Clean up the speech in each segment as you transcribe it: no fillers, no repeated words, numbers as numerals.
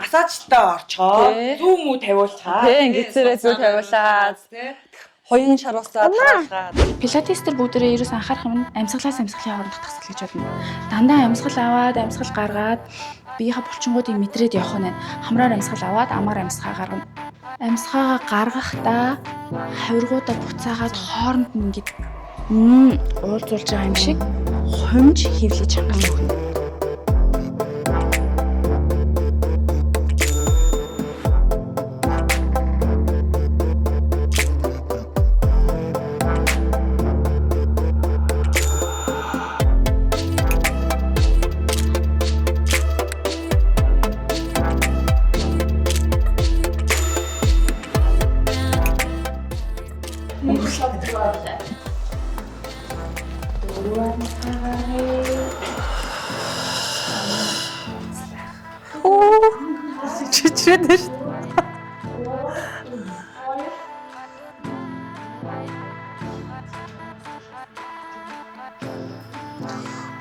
Массажтай орчоо. Зүү мүү тавиулчаа. Тэг ингэцээрээ зүү тавиулаад. Хоёрын шаруулсаад хаалгаад. Пилатес төр бүгдээрээ ерөөс анхаарах юм амьсгалаас амьсгалын хоорондох тасгал гэж бодно. Дандаа амьсгал аваад, амьсгал гаргаад биеийнхээ булчингуудыг мэдрээд явах нь. Хамраар амьсгал аваад, амаар амьсгаа гаргана. Амьсгаагаа гаргахдаа хавиргуудаа буцаагаад хооронд нь ингэж уулзуулж байгаа юм шиг хомж хөвлөж хангаж өгнө. Чичрэдэж.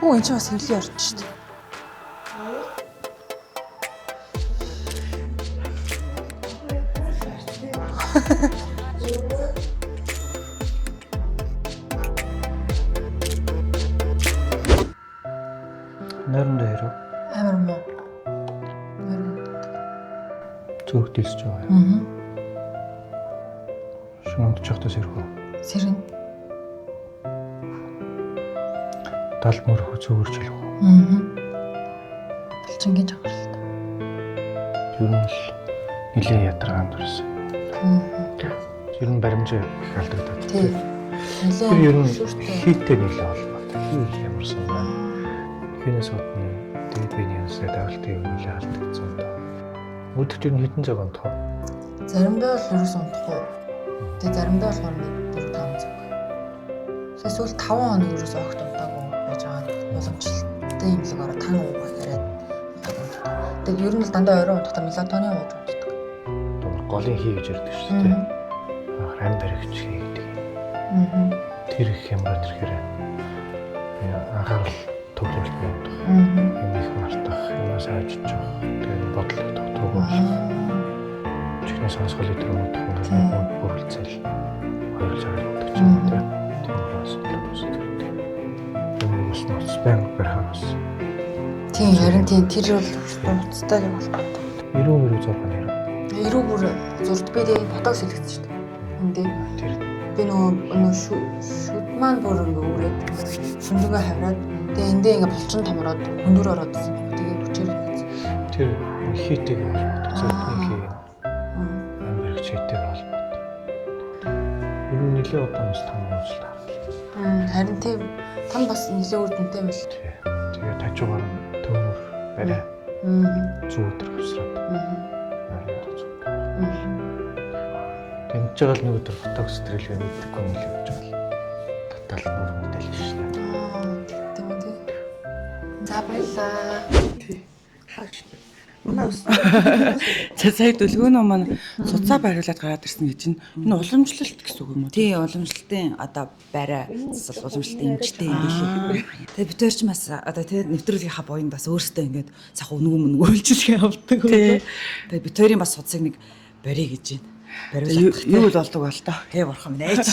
Оо энэ ч бас хөвлийн орж шүү дээ. Нэрэн дээр Амар муу. зүрх дэлсэж байгаа. Шөнөнд чогтос ирэх. Сэрэн. Далд мөрөх зүгэрч хэлэх. Талчингийн жагаралт. Ер нь л нэлээд ядаргаанд орсон. Ер нь баримжаа их алдагдаад. Тийм. Тэр ер нь хийтэй нэлээд холбоотой. Хий ямарсан байна. Хинээс одны дээд биений үсээ давалтын нэлээд алдагдсан даа. Өдөрт ер нь хэдэн цаг унтах вэ? Заримдаа л ерөөс унтахгүй. Тэгээ заримдаа болохоор 4-5 цаг. Эсвэл 5 хоног ерөөс огт унтаагүй байж байгаа боломжтой юм шиг ороо тань уугаа яриад. Тэгээ ер нь л дандаа орой унтахдаа мелатонин ууж унтдаг. Голын хий гэж ярьдаг шүү дээ. Ам баригч хий гэдэг. Тэр их хямраад ирэхээр анхаарал төвлөрөлт байдаг. Юм их мартах, юмас аажиж байгаа. Тэгээ бодлого тогтоог болох. Чихний сонсгол өдр унтах юм бол бүрэлцэл хоёул цагаадаг ч юм дээ. Тийм бас үүсдэг. Юм ус ноц байн барахаас. Тийм харин тийм тэр бол уцтай юм бол. 90 зурх нь хэрэг. 90 бүр зурд би тэгээ ботокс хийлгэсэн шүү дээ. Эндээ Тэр би нөгөө шүд маань бүр өөрөөд шүндэгээ хавраад тэгээ эндээ ингээ булчин томроод хөндөр ороод байсан. Тэгээ хүчээр хийсэн. тэр хийтэйг холбоотой. Зөвхөн хий. Америк хийтэйг холбоотой. Ер нь нэлээд удаанаас том уулзалт авлаа. Харин тийм там бас нэлээд үр дүнтэй байл. Тэгээ тажуугаар төмөр барай. Зүүдэр авсраад. Тэнцэж байгаа нэг өдөр ботокс тэрэлгээ мэддэггүй юм л явж байгаа. Татал мөр модель шээ. Тийм үү. За баярлаа. Хааш. За сая дөлгөөнөө маань суцаа бариулаад гараад ирсэн гэж чинь энэ уламжлалт гэсэн үг юм уу? Тий, уламжлалтын одоо барай засал уламжлалтын эмчтэй юм билээ. Тэгээ бид хоёр ч бас одоо тий нэвтрүүлгийнхаа буянд бас өөрсдөө ингээд цах өнгөө үйлчлэгээ авдаг. Тэгээ бид хоёрын бас судсыг нэг барий гэж байна. Бариулах. Юу л болдог бол тоо. Тэ бурхан минь ээж.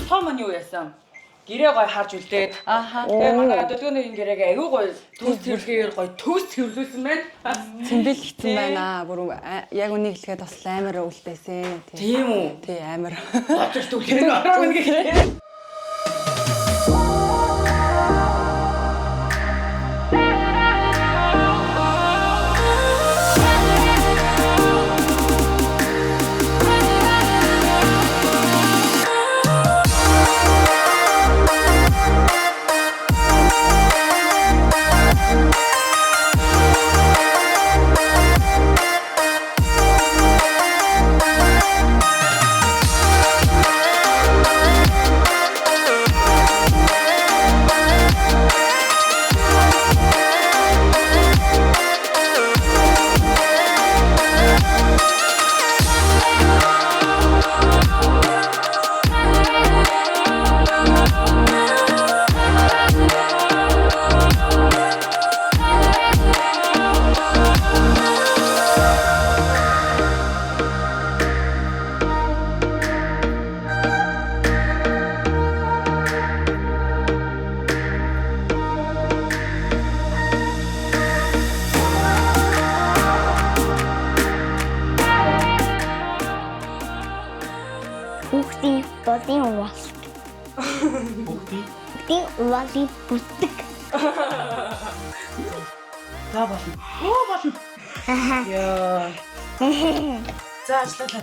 Тоо маань юу яасан? Гэрээ гой харж үлдээд. Тэгээ манай дөлгөөний гэрээгээ аягүй гой төс цэвэрлэгээр гой төс цэвэрлүүлсэн байна. Цэмбэлгцэн байна. Бүр яг үнийг хэлэхэд бас амар үлдээсэн. Тийм үү? Тий амар. Очиж түлхэр ороо мэн гэх. Хүүхдийн бодын уул. Хүүхдийн уулын бүтдэг. За болно. Оо болно. Яа. За ажиллаа.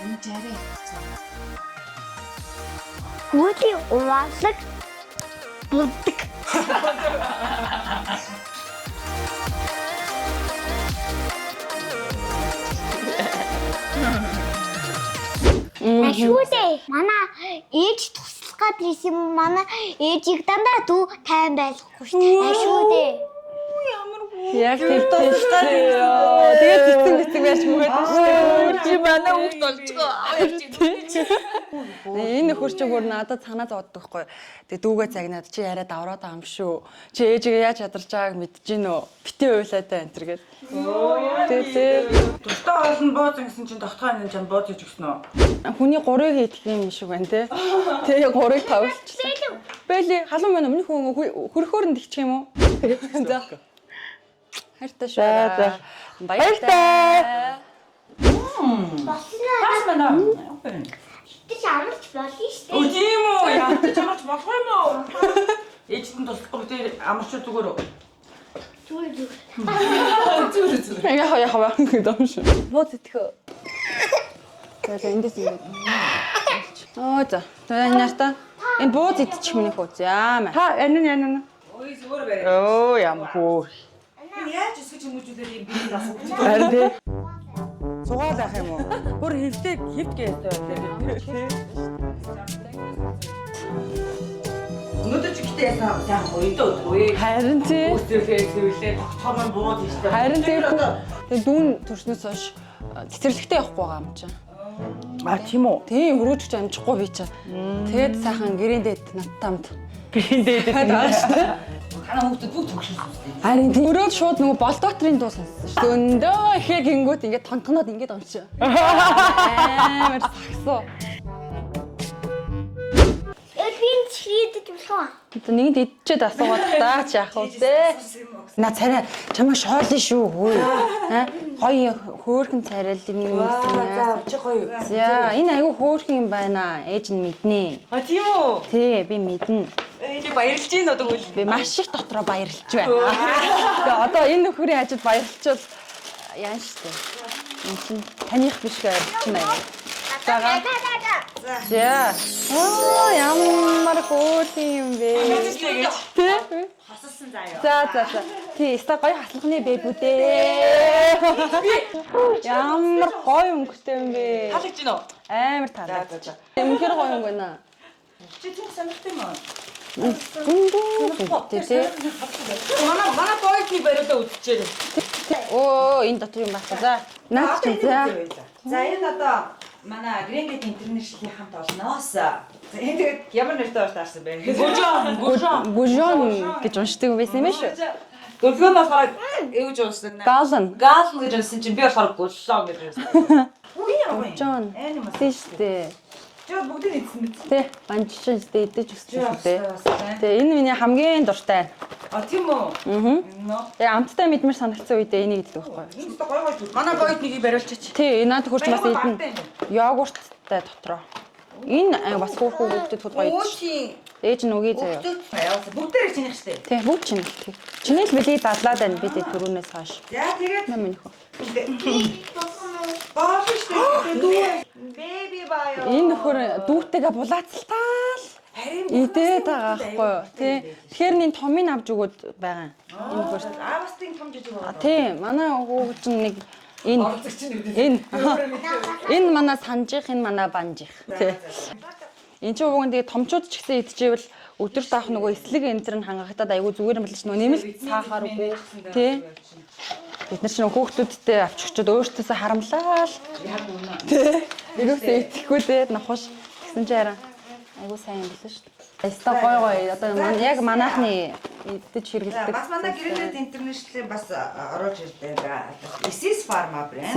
Энэ жарэ. Хүүхдийн уулыг бүтдэг. Ашгүй манай ээж туслах гээд ирсэн юм. Манай ээжийг дандаа дүү тайван байлгахгүй шүү дээ. Ашгүй. Яг тэгтэй шүү дээ. Тэгээд битэн байж мөгөөд шүү дээ. Чи манай хүүхд болцгоо. Энэ хөрч бүр надад санаа зовддог байхгүй. Тэгээд дүүгээ загнаад чи яриад авраад байгаа юм шүү. Чи ээжигээ яаж ядарч байгааг мэдэж гинөө. Битэн уйлаатай энэ төр гээд. Тэгээд Тустай олон бууз гэсэн чинь тогтгоо энэ чам бууз хийж өгсөн үү? хүний 3-ыг идэх юм шиг байна те. Тэгээ 3-ыг тавьчихлаа. Бэли халуун байна өмнөх хөрөхөөр нь тэгчих юм уу? За. Хайртай шүү. За. Баяртай. Тас байна. Тэг амарч болно шүү Оо дээ. тийм үү? Яа, чамаач болох юм уу? Ээжтэн туслах бүгд амарч зүгээр үү? Зүгээр. Яхаа гэдэг юм шүү. Бууз идэхөө. За эндээс ингэ. Оо за. За энэ нарта. Энэ бууз идчих миний хөөц. Яамаа. Та энэ. Ой зүгээр барай. Оо ямар хөө. Яаж өсгөж хүмүүжүүлээд юм би асууж. Харин тий. Сугаал ах юм уу? Бүр хөвт гээстэй байлаа. Өнөөдөр ч ихтэй ясаа сайн хоёрдоо үгүй. Харин тий. Үсрэхээ тогтоомын бууд ихтэй. Харин тий. Тэгээ дүүн төрснөөс хойш цэцэрлэгтэй явахгүй байгаа юм чинь. А тийм үү? Тийм өрөөж амжихгүй би чинь. Тэгээд сайхан гэрийн дээд надтамд. Гэрийн дээд байгаа шүү дээ. Хана хүүхдүүд бүгд төгшсөн үстэй. Харин тийм өрөөд шууд нөгөө болдоотрын дуу сонссон шүү. Өндөө ихээ гингүүт ингээд тонтгоноод ингээд байгаа юм чинь. Амар сагсуу. Би чийдэж болох Ачгаа. Одоо нэгэнд идчихэд асуугаад таа ч яах вэ те. На царай чамаа шоолно шүү хөөе. Гоё хөөрхөн царай л юм За чи гоё. За энэ аюу хөөрхөн юм байна. Ээж нь мэднэ. А тийм үү? Тий би мэднэ. Энийг баярлж гин одоо үл. Би маш их дотроо баярлж байна. Тэгээ одоо энэ нөхрийн хажууд баярлчвал яан штэ. Энэ чинь таних биш гэж ярьчихна. За. Оо ямар хөөрхөн юм бэ. Тий? Хосолсон заяа. За. Тий, өстой гоё хаслахны бэбүү дээ. Ямар гоё өнгөтэй юм бэ. Таалагдж гин үү? Амар таалагдаж. Үнэхээр гоё өнгө байна. Чи тийм санагдсан юм аа? Тий. Манай боёдны бариулаа үтчихээ. Оо, энэ дотор юм байна. За. Наад чи за. За энэ одоо манай Грэнгет интернэшнл хамт олноос. За энэ тэгээд ямар нэртэй таарсан бэ? Бужон гэж уншдаг юм байсан юм шүү. Гөлгөө болохоор эвж уусна. Галан. Гаалн гэж унсан чинь би болохоор гөллоо гэж унсан. Бужон. Энэ юм. Тийштэй. Жоо бүгдийг идсэн мэт. Тэ, банччин дээ идэж өссөн шүү дээ. Тэ, энэ миний хамгийн дуртай. А тийм үү? Аа. Тэгээ амттай мэдмэр санагдсан үедээ энийг иддэг байхгүй юу? Энэ ч гоё гоё. Манай боёдныг бариулчих. Тий, надад хурж бас идэн. Йогурттай дотроо. Энэ бас хөөрхөн хөвгдөд гоё идэж. Өөчийн Ээж нь үгүй заяа. бүгдээр чинийх штэ. Тий, бүгд чинь. Чиний л билий дадлаад байна бид түрүүнээс хойш. За тэгээд Нам минь хөө. бааш штэ. Бэби баё. Энэ нөхөр дүүтэйгээ булаацалтаал. Идээд байгаа байхгүй юу? Тий. Тэгэхээр энэ томыг авч өгөөд байгаа. Энэ нөхөр. Аавстын том жижиг байгаа. Тий, манай хүүхэд чинь нэг энэ манай санжих, энэ манай банжих. Тий. Энд чинь уг нь тэгээ томчууд ч гэсэн идчихвэл өдөр таах нөгөө эслэг энтер нь хангахтаад айгүй зүгээр юм биш нөгөө нэмэлт сахаргүй тий. Бид нар чинь хүүхдүүдтэй авчигчод өөртөөсөө харамлаа л. Тий. Ерөөсөө итгэхгүй дээ нохош гэсэн чинь хараа айгүй сайн юм билээ шүү дээ. Эста гоё одоо яг манайхны идэж хэрэглэдэг. Бас манай Грэнгет интернэшнл бас оруулж ирдэг. Isis Pharma брэнд.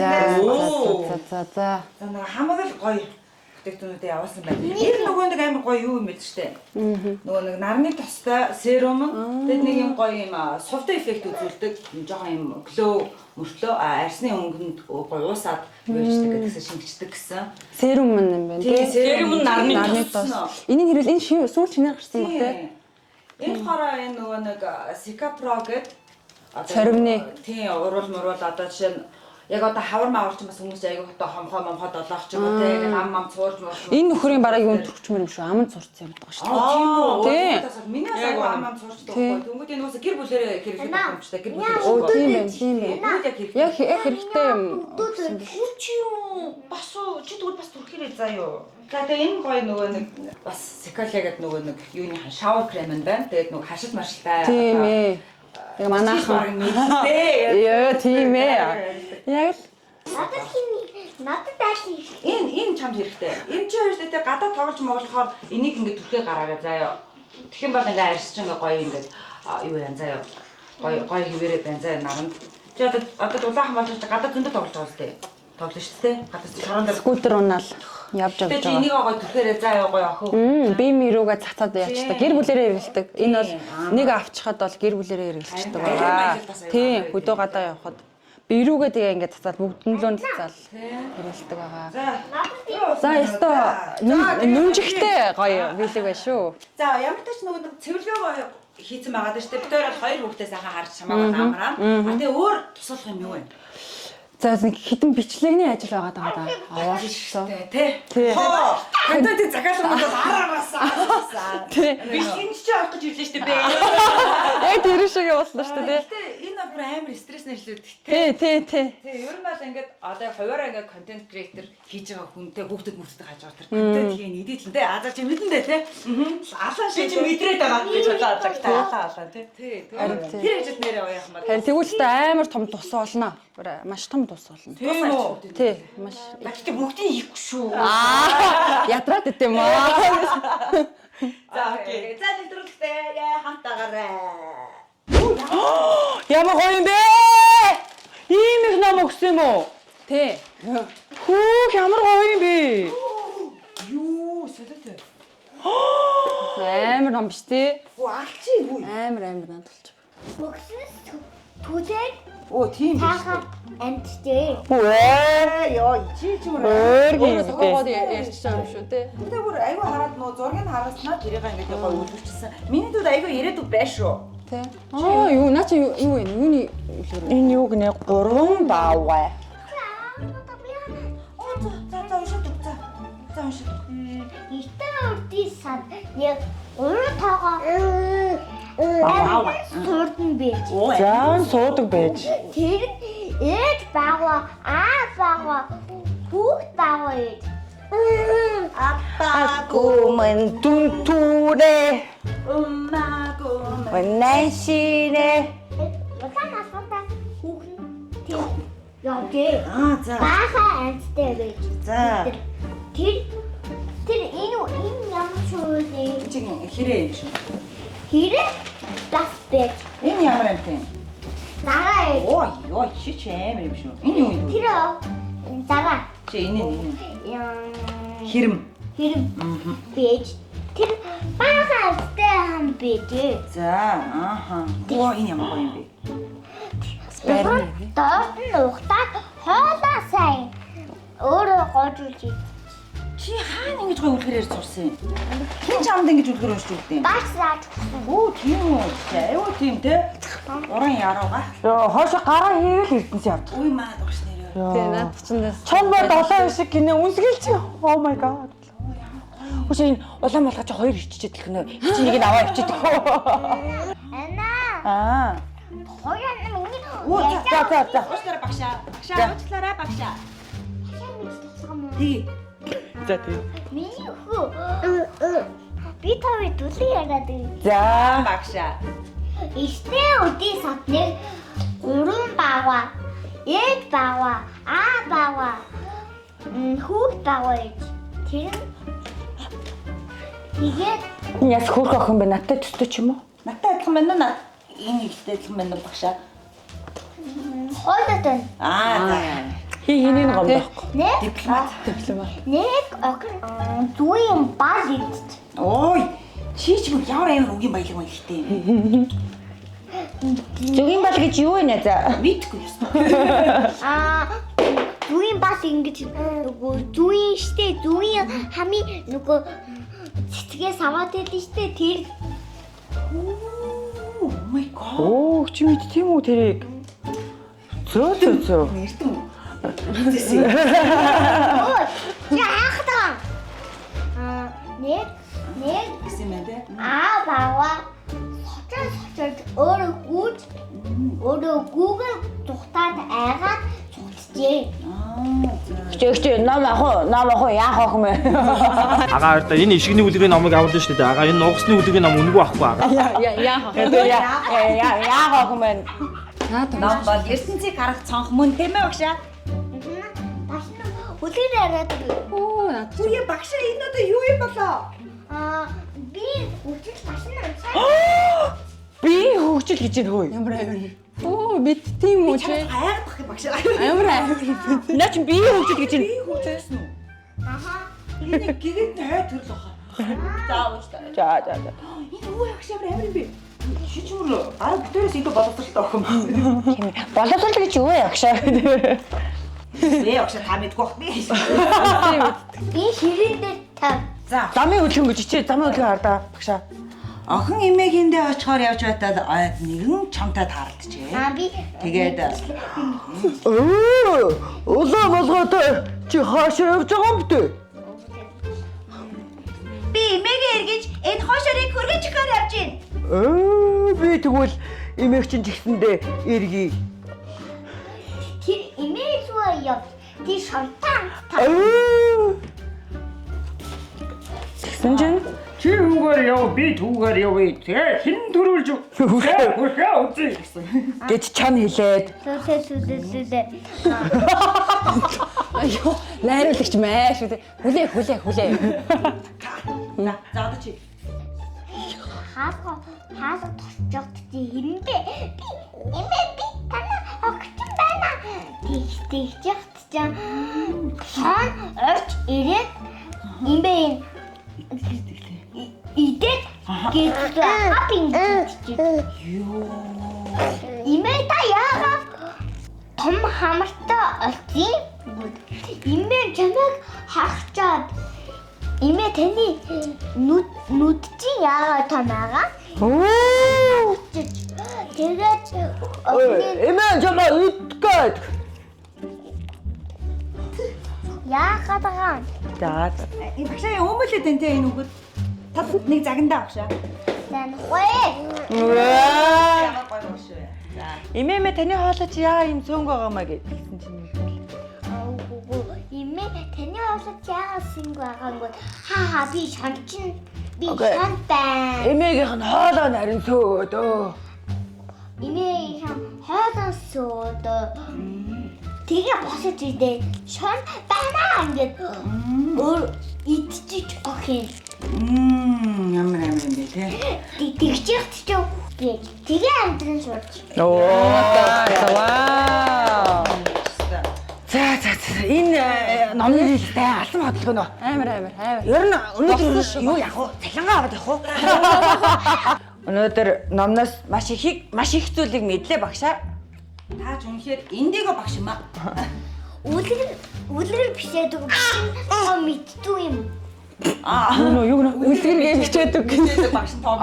За. За нэг хамаг л гоё бүтээгдэхүүнүүдээ явуулсан байна. Энэ нөгөө нэг амар гоё юу юм бэ штэ. Нөгөө нэг нарны тостой серум тэгэд нэг юм гоё юм сувтай эффект үзүүлдэг. Жохон юм глоw мөртлөө арсны өнгөнд гоё уусаад бэрждэг гэсэн шингэждэг гэсэн. Серум юм байна тий. Серум нь нарны тос. Энийг хэрвэл энэ сүүл чинээр гарсан баг тий. Энэ хороо энэ нөгөө нэг Sikapro гэдэг Цорвны. Тийм уруул муруул одоо жишээ нь яг одоо хавар маавар ч бас хүмүүс аягүй одоо хомхоо долоох ч юм уу тийм ам цуурж муурж. Энэ нөхрийн бараг юм төрчмөр юм шүү. Аман цурцсан юм байгаа шүү. Тийм үү. Тийм. Миний бас аягүй ам цуурчдаг байхгүй. Тэнгүүд энэ бас гэр бүлэрээ хэрэглэх юмчтай гэр бүлэрээ. Оо тийм байна. Яг хэрэгтэй юм. Чи юу бас чи тэгвэл бас түрхээрээ заяа. За тэгээ энэ гоё нөгөө нэг бас Sikala гэдэг нөгөө нэг юуны шавар крем юм байна. Тэгээд нөгөө хашид маршилтай. Тийм ээ. Тэгээ манайхан Яа тийм ээ. Яг л Надад дайсан. энэ чамд хэрэгтэй. Энэ чи хоёртой гадаа тоглож моглохоор энийг ингээд түрхээ гараагаа заяа. Тэгэх юм бол ингээд арьс чинь гоё ингээд юу яан заяа. Гоё хിവэрээ байна заяа наранд. Чи одоо дулаахан болж гадаа зөндөө тоглож байгаа үстэй. Тоглож шүү дээ. Гадаа шорон дээр скутер унаал явж тэгээ байгаа. энийг гоё түрхээрээ заяа гоё охин. Би мөрөөгөө цацаад яачдаг. Гэр бүлэрээ хэрэгэлдэг. Энэ бол нэг авчихад бол гэр бүлэрээ хэрэгэлдэг байгаа. Тийм, хөдөө гадаа явхад бирүүгээ тэгээ ингээд цацаад бүгднлөө цацаал хэрэгэлдэг байгаа. За ёстой нүнжигтэй гоё билэг байна шүү. За ямар ч тач нөгөө цэвэрлэгээ хийцэн байгаа даа шүү дээ. Бид хоёр хүүхдээ сайхан харж чамаагаа амраа. Тэгээ өөр тусалах юм юу вэ? За нэг хитэн бичлэгний ажил байгаа даа. Аваашсан. Тэ. Хэдэн захиалгууд араагаасаа. Тий. Бичлэгч чи авах гэж ирлээ шүү дээ бэ. Яг тэр шиг явуулсан шүү дээ. Гэтэ энэ бүр амар стресс нэрлүүд Тий. Тий, ер нь бол ингээд одоо хуваараа ингээд контент креатор хийж байгаа хүнтэй хүүхдэд мөртөд хаж байгаа тэр контент хийн эдитлэнтэй азар чи мэдэн дээ тий. Алаа чи мэдрээд байгаа гэж бодлоо алаа тий. Тэр ажид нэрээ уяах юм байна. Харин тэгвэл та амар том тус болно. Маш том тус болно. Тийм үү? Тий, маш. Гэхдээ бүгдийн ихгүй шүү. Ядраад ит юм аа. За окей. За нэвтрүүлэгтээ хамтаагаарай. Ямар гоё юм бэ? Ийм их ном өгсөн юм уу? Тий. Хүү ямар гоё юм бэ? Юу солиотой. Амар ном биш тий. Алчи юу? Амар ном толч. Бүгсээс түлээ Оо тийм биш. цаахан амттэй. Яа, чи мөр. Өөрөө сохогоод ярьчих юм шүү тий. Тэ бүр айгүй хараад нөө зургийг хараснаа тэрийг ингээд гоё үлгэрчсэн. Миний дүүд айгүй ирээдүй байш шүү. Тий. Юу наа чи юу вэ? Юуны Энэ юу гинэ 3 баавай. За уншиж. Итэ үрдийсэн яг 3 тоогоо сурдан байж. Заан суудаг байж. Тэр ээж баава, баава, хүүхд баава ээж. Аппагүй мэн түнтүрэ. Уммагүй мэн шинэ. Яхана фата хүүхд тэр яагээ. За. Баха амттай байж. За. Тэр энэ ямар шүүрээ Чи хэрэг юм шүү. хэрэг бас байж. Энэ ямар амт юм? Дараа ээж. Ой, чи амар юм шүү. Энэ юу юм? Тэр дараа Чи энэ. Хэрэм. хэрэг байж. Тэр баха амттай хам байж. За, ааха. Оо, энэ ямар гоё юм бэ? Доод нь ухтаад хоолоо сайн өөрөө гожуулж ий. Чи хаана ингэж гоё үлгэрээр сурсан юм? Хин чамд ингэж үлгэр уншиж өгдөө юм? Бааш зааж өгсөн. Оо, тийм үү. Айгүй тийм те. Уран ярууга. Хоошо гараа хийгээл эрдэнэс явдаг. Ой маа догш нэрээ. тий наад чинь Чонбоо 7 шиг гинэ үнсгэлч. Oh my god. Хоошо энэ улаан болгож 2 хиччихэд л гинэ. Чи нэг нь аваа хичээдэг. Анаа. Хоёроо миний Оо, За. Уучлаарай багшаа. Уучлаарай багшаа. Тий. За тийм. Миний хүү. Би тавыг дүлэн яриад байна. За. Багшаа. Ихтэй өдий сатныг 3 баава, ээж баава, баава, хүүхд баава ээж. Тэр тэгээд Яс хөөх охин бэ? Надтай төстэй ч юм уу? Надтай адилхан байна уу? Энэ ихтэй адилхан байна уу багшаа? хойлоотой. За. Хиний гом байхгүй. Нэг Дипломат. нэг охин зүүн бал идэж. Ой, чи ч бүр ямар амар үгийн баялаг байна ихтэй юм. Зүгийн бал гэж юу вэ нэ за? Мэдгүй юм. Зүүн бал ингэж нөгөө зүүн штэ зүүн хамын нөгөө цэцгээ саваад байдаг штэ тэр Oh my god. Оо чи мэд тийм үү тэрийг? Зөө. Эрдэм. яахтаа. Нэг Гэсэн юм те. баава сочод өөрөө гүүгэл тухтаад айгаад цуцжээ. Чигч ном ах уу яах ах мэ? Агаа ордоо энэ ишгний үлгэрийн номыг аваад шүү дээ. Агаа энэ нугасны үлгэрийн ном үнэгүй ахгүй агаа. яах Яах ах мэ? Ном бол ертөнцийг харах цонх мөн тийм ээ багшаа? Башна үлгэр яриад. Оо наад Үе багшаа энэ одоо юу юм болоо? Би үлгэр башна. Би хөгжил гэж энэ хөөе. ямар амар. Оо бид тийм үү чи? Хайгаад бах багшаа. Амар. Наа чи би хөгжил гэж энэ. Хөөжсэн үү? Энэ гэгээд хай төрөл баха. За. Энэ юу багшаа амар юм бэ? Чи ч өөр бүтээрээс илүү боловсралтай охин. Боловсрол гэж юу вэ агшаа? Бэ багшаа та мэдгүй бах би. Би ширэндээ тав. За, Замын хөдөлгөөн гэж чи замын хөдөлгөөн хардаа багшаа. охин эмээгэндээ очихоор явж байтал нэгэн чамтай тааралджээ. Би Тэгээд Улаан болгоод чи хаашаа явж байгаа юм бэ? би эмээгээ эргэж энэ хошорыг хөргөж өгөхөр явж байна. Би тэгвэл эмээгчин жигсэндээ эргий. тэр имэйл рүү яв. Тэр шантан. Тэгсэн чинь Чи хүүгээр яв, би түүгээр явъя. Тэгээ хэн төрүүлж хөрхөө үзье гэсэн. гэж чам хэлээд Сүлээ. Айоо найруулагч маа шүү дээ. Хүлээ. За, одоо чи. Хаалга тосчогт чи хэрэмдэ. Би танаа огтэн байна. Тэгчихт чам. Сон орч ирээд имбэ идээд Гэдэг хапинг гэдэг. Имээ та яагаад том хамартай олчих? Имээ чамайг хахчаад имээ таны нүд чи яагаад том байгаа? Тэгээд Эмээ жамаа үдгээд. яагаад байгаа? За. Багшаа өмөлөд энэ энэ үгүүд тад нэг загандаа багшаа. Тань гой. Эмээ таны хоолой чи яа юм цөөнгө байгаамаа гэдсэн чинь. Имээ таны хоолой яагаад синг байгаа юм бэ? Хаа би шанчин би шантай. Эмээгийнх нь хоолой нарийн сөөдөө. Имээ хоолой сууд. Тэгээ босож ирдээ. Шон байна ингээд. Өөр идчих охин. Ямар юм бэ те. Тэгчихт ч би тэгээ амтран шууд. Оо. Вау. За. Энэ номны хэлтэй алсан бодлого нөө. Амар. Ер нь өнөөдөр юу яах вэ? Цахилгаан аваад явах уу? Өнөөдөр номноос маш их зүйлийг мэдлээ багшаа. Тааж үнэхээр эндийгөө багш юм аа. Үлгэр бишээд үг том мэдтүү юм. Юу гэнэ? Үлгэргээ бичээдэг гэдэг Багш том.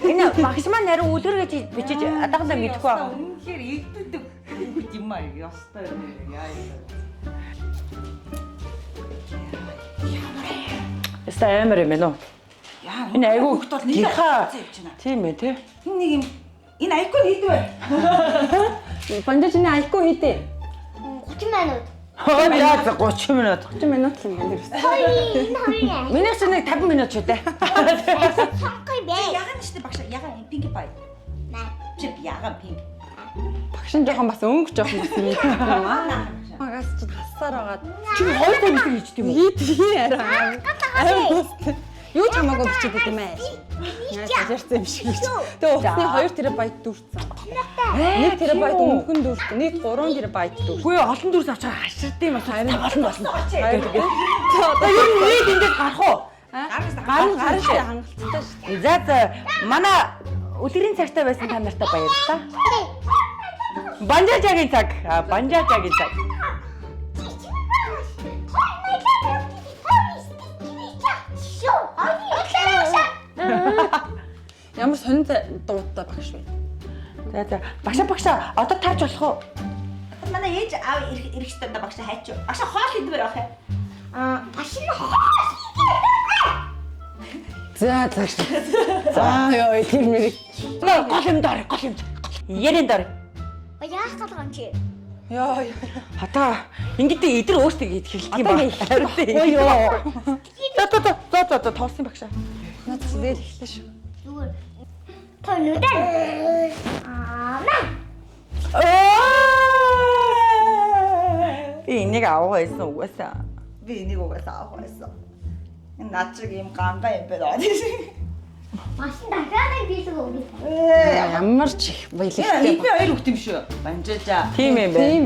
Энэ багш маань нарийн үлгэр гэж бичиж адааглаа мэдэхгүй байгаа. Үнэхээр игддэг юм аа. Ястай яа. Яста амар юм байна уу? Яа. Энэ айгүй хөлт бол нэг гинхаа. Тийм ээ тий. Энэ нэг юм энэ айгүй хийдвэ. Бандажны айхгүй хийдэ. 30 минут. Яа 30 минут. 30 минут л юм байна. Хоёр. Минийх чинь нэг 50 минут ч үдэ. Сонгой бэ. Ягаан штэ багш. Ягаан пинки бай. Наа. Чи ягаан пинки. Багш нь жоохон бас өнгө жоохон бас юм аа. Магаас ч хасаар байгаа. Чи 2 тоног хийчт юм уу? Хийдвээ арай. Юу ч хамаагүй бичээд байт юм аа. Яа жарсан юм шиг биш. Тэгээ утасны 2 терабайт дүүрсэн. 1 терабайт өмнөхөн дүүрсэн. Нийт 3 терабайт дүүрсэн. Үгүй олон дүрс авчаа хаширдсан юм аа. Олон болно. За одоо юу нэг ингэж гарах уу? Гарын штэ хангалттай штэ. За манай үлгэрийн цагтаа байсан та нартай баярлалаа. Банжажагийн цаг. Банжажагийн цаг. Ямар сонин дуудаа багш вэ? За багшаа одоо тарж болох уу? Манай ээж аав ирэх штэ багш хайч. Багш хоол хийдвэр авах юм. Баш нь За. Яа тэр мэрэг. Гол юм дор. Ярийн дор. яах гэдэг юм чи? Яа. Хата ингэдэ эдэр өөртөө гээд хэлдэг юм байна. Ой ёо. За тоосон багшаа. Наад зээл ихтэй шүү. Зүгээр. Та нүдэн. Би энийг авах байсан угаасаа. Би энийг угаасаа авах байсан. Энэ над шиг юм гамбай юм байна. Маш дахиад нэг бисэг өгөх. Ямар ч их баялагтай. Би хоёр хүүхд юм шүү. Банжажа. Тийм юм бэ.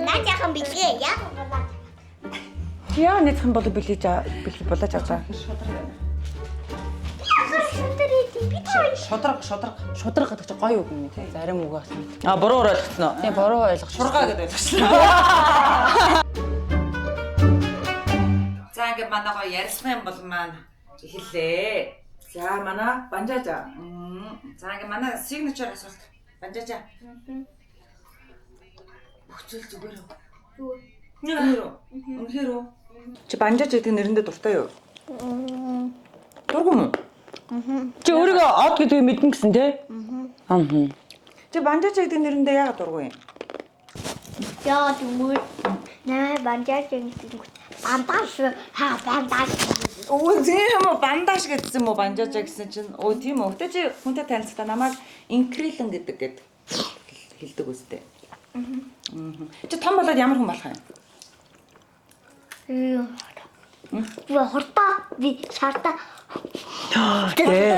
Наа яхан билээ яа. Яа нэцхэн болоо билээж болооч аваа. Шудраг гэдэг чинь гоё үг юм тий. Зарим үг бас мэд. Буруу ойлгоцсон уу? Тийм буруу ойлгоч. Шургаа гэдэг ойлгосон. За ингээд манай гоё ярьсан юм бол маань эхэллээ. За манай банжажа. За ингээд манай signature асуулт. Банжажа. Бүх зүйл зүгээр үү? Үнэхээр үү? Чи банжаж гэдэг нэрэндээ дуртай юу? Дургүй юм уу? Чи өөрийгөө од гэдгийг мэднэ гэсэн тий? Чи банжаж гэдэг нэрэндээ яагаад дургүй юм? Яа түмүр. Наа банжаач гэдэг. Бандаж. Оо тийм үү бандаж гэсэн юм уу банжажа гэсэн чинь. Оо тийм үү. Гэтэ чи хүнтэй танилцтаа намайг инкрилэн гэдэг хэлдэг үстэй. Чи том болоод ямар хүн болох юм? Хуртаа би шартаа.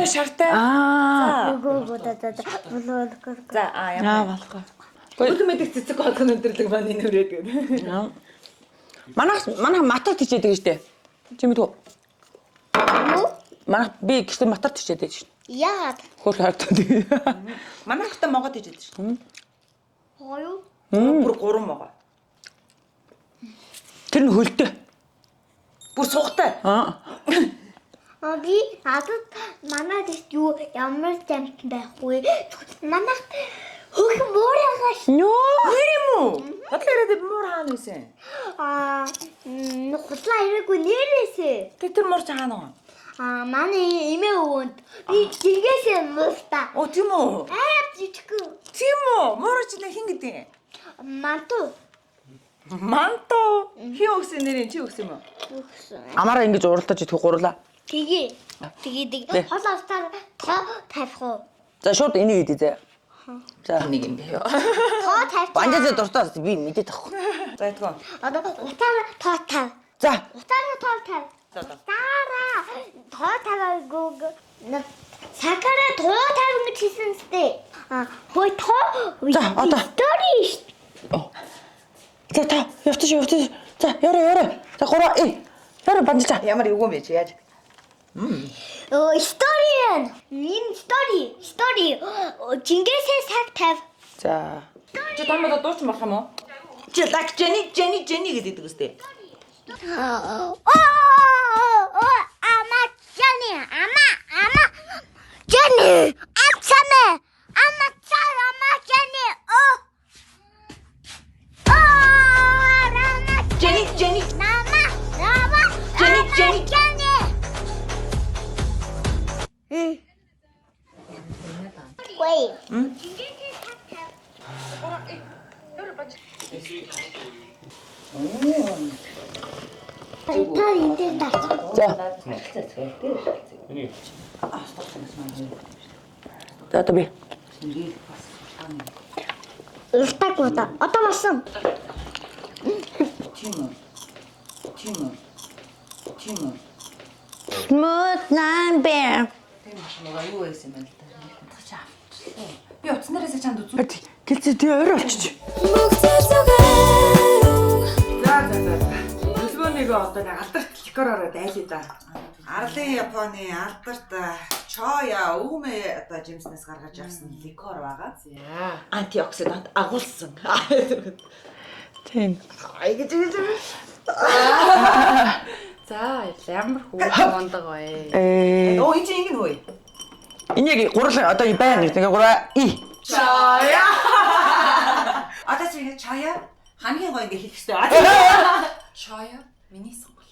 Шартай. За ямар. Болохгүй. Гол мэдих цэцэг гол өндөрлөг маань энэ үрээд гэдэг. Манайх матар тийчээд байгаа штэ. Чи мэдгүй. Манайх би гэртээ матар тийчээд байгаа штэ. Яагаад? Хөр харагдаад. Манайхтай могод ижээд шүү. Хоёр. Бүр 3 могоо. Тэр нь хөлтэй. Бүр сухтай. Би адад манайд юу ямар замт байхгүй. Манайх хөх муурагаш. Нэр юм уу? Хатлаараа муур хаана байсан? Нухлаа ирэхгүй нэрээсээ. Тэр муур хаана? Манай эмээ өвөнд би жиргээсээ муурта. Оо тийм үү? Жижиггүй. Тийм үү? Муур чи хин гэдэг? Манту. Манто. Хин өгсөн нэрийн чи өгсөн юм уу? Амаараа ингэж уралдаж идэх гурлаа. Тэгээ. Хол автаар тавих уу? За шууд энийг идэ. За нэг юм бэ. Тавих. банжаа дуртаас би мэдээд тахгүй. За итгөө. Одоо утаа тав. За Утаа тав. Тара. Таваагүй. Сакара тав гэж хэлсэн сте. Хой За, одоо. Story. за та явчих. За яра. За 3 яра банжаа. Ямар юу юм бэ чи яаж? Story. Story. Жингээсээ сак тав. За Чи томдоо дууч марах юм уу? Чи лак Jenny гэдэг үстэй. Ама Jenny. Амцаме. Ама Jenny. Jenny. Рама. Jenny. Wait. Та энэ дац. за. За би. Илтак удаа. Одоо болсон. Тийм үү? Smooth number. Юу байсан бэ л та? Би утаснараасаа чамд үзүү. Гэлцээ тий орой олчих. За. Төлөвөнийг одоо нэг алдарт ликер ороод айлаа да. Арлын Японы алдарт чоя өвмэ одоо жимснээс гаргаж авсан ликер байгаа. Антиоксидант агуулсан. Тийм. За ямар хүүхэн мондог бай. Оо энэ чинь ингэ нөө. Энийг гурал одоо байна нэг 3 Чоя. Одоо чи чоя хамгийн гоё ингэ хэлэх хэрэгтэй. Чоя миний сонгол.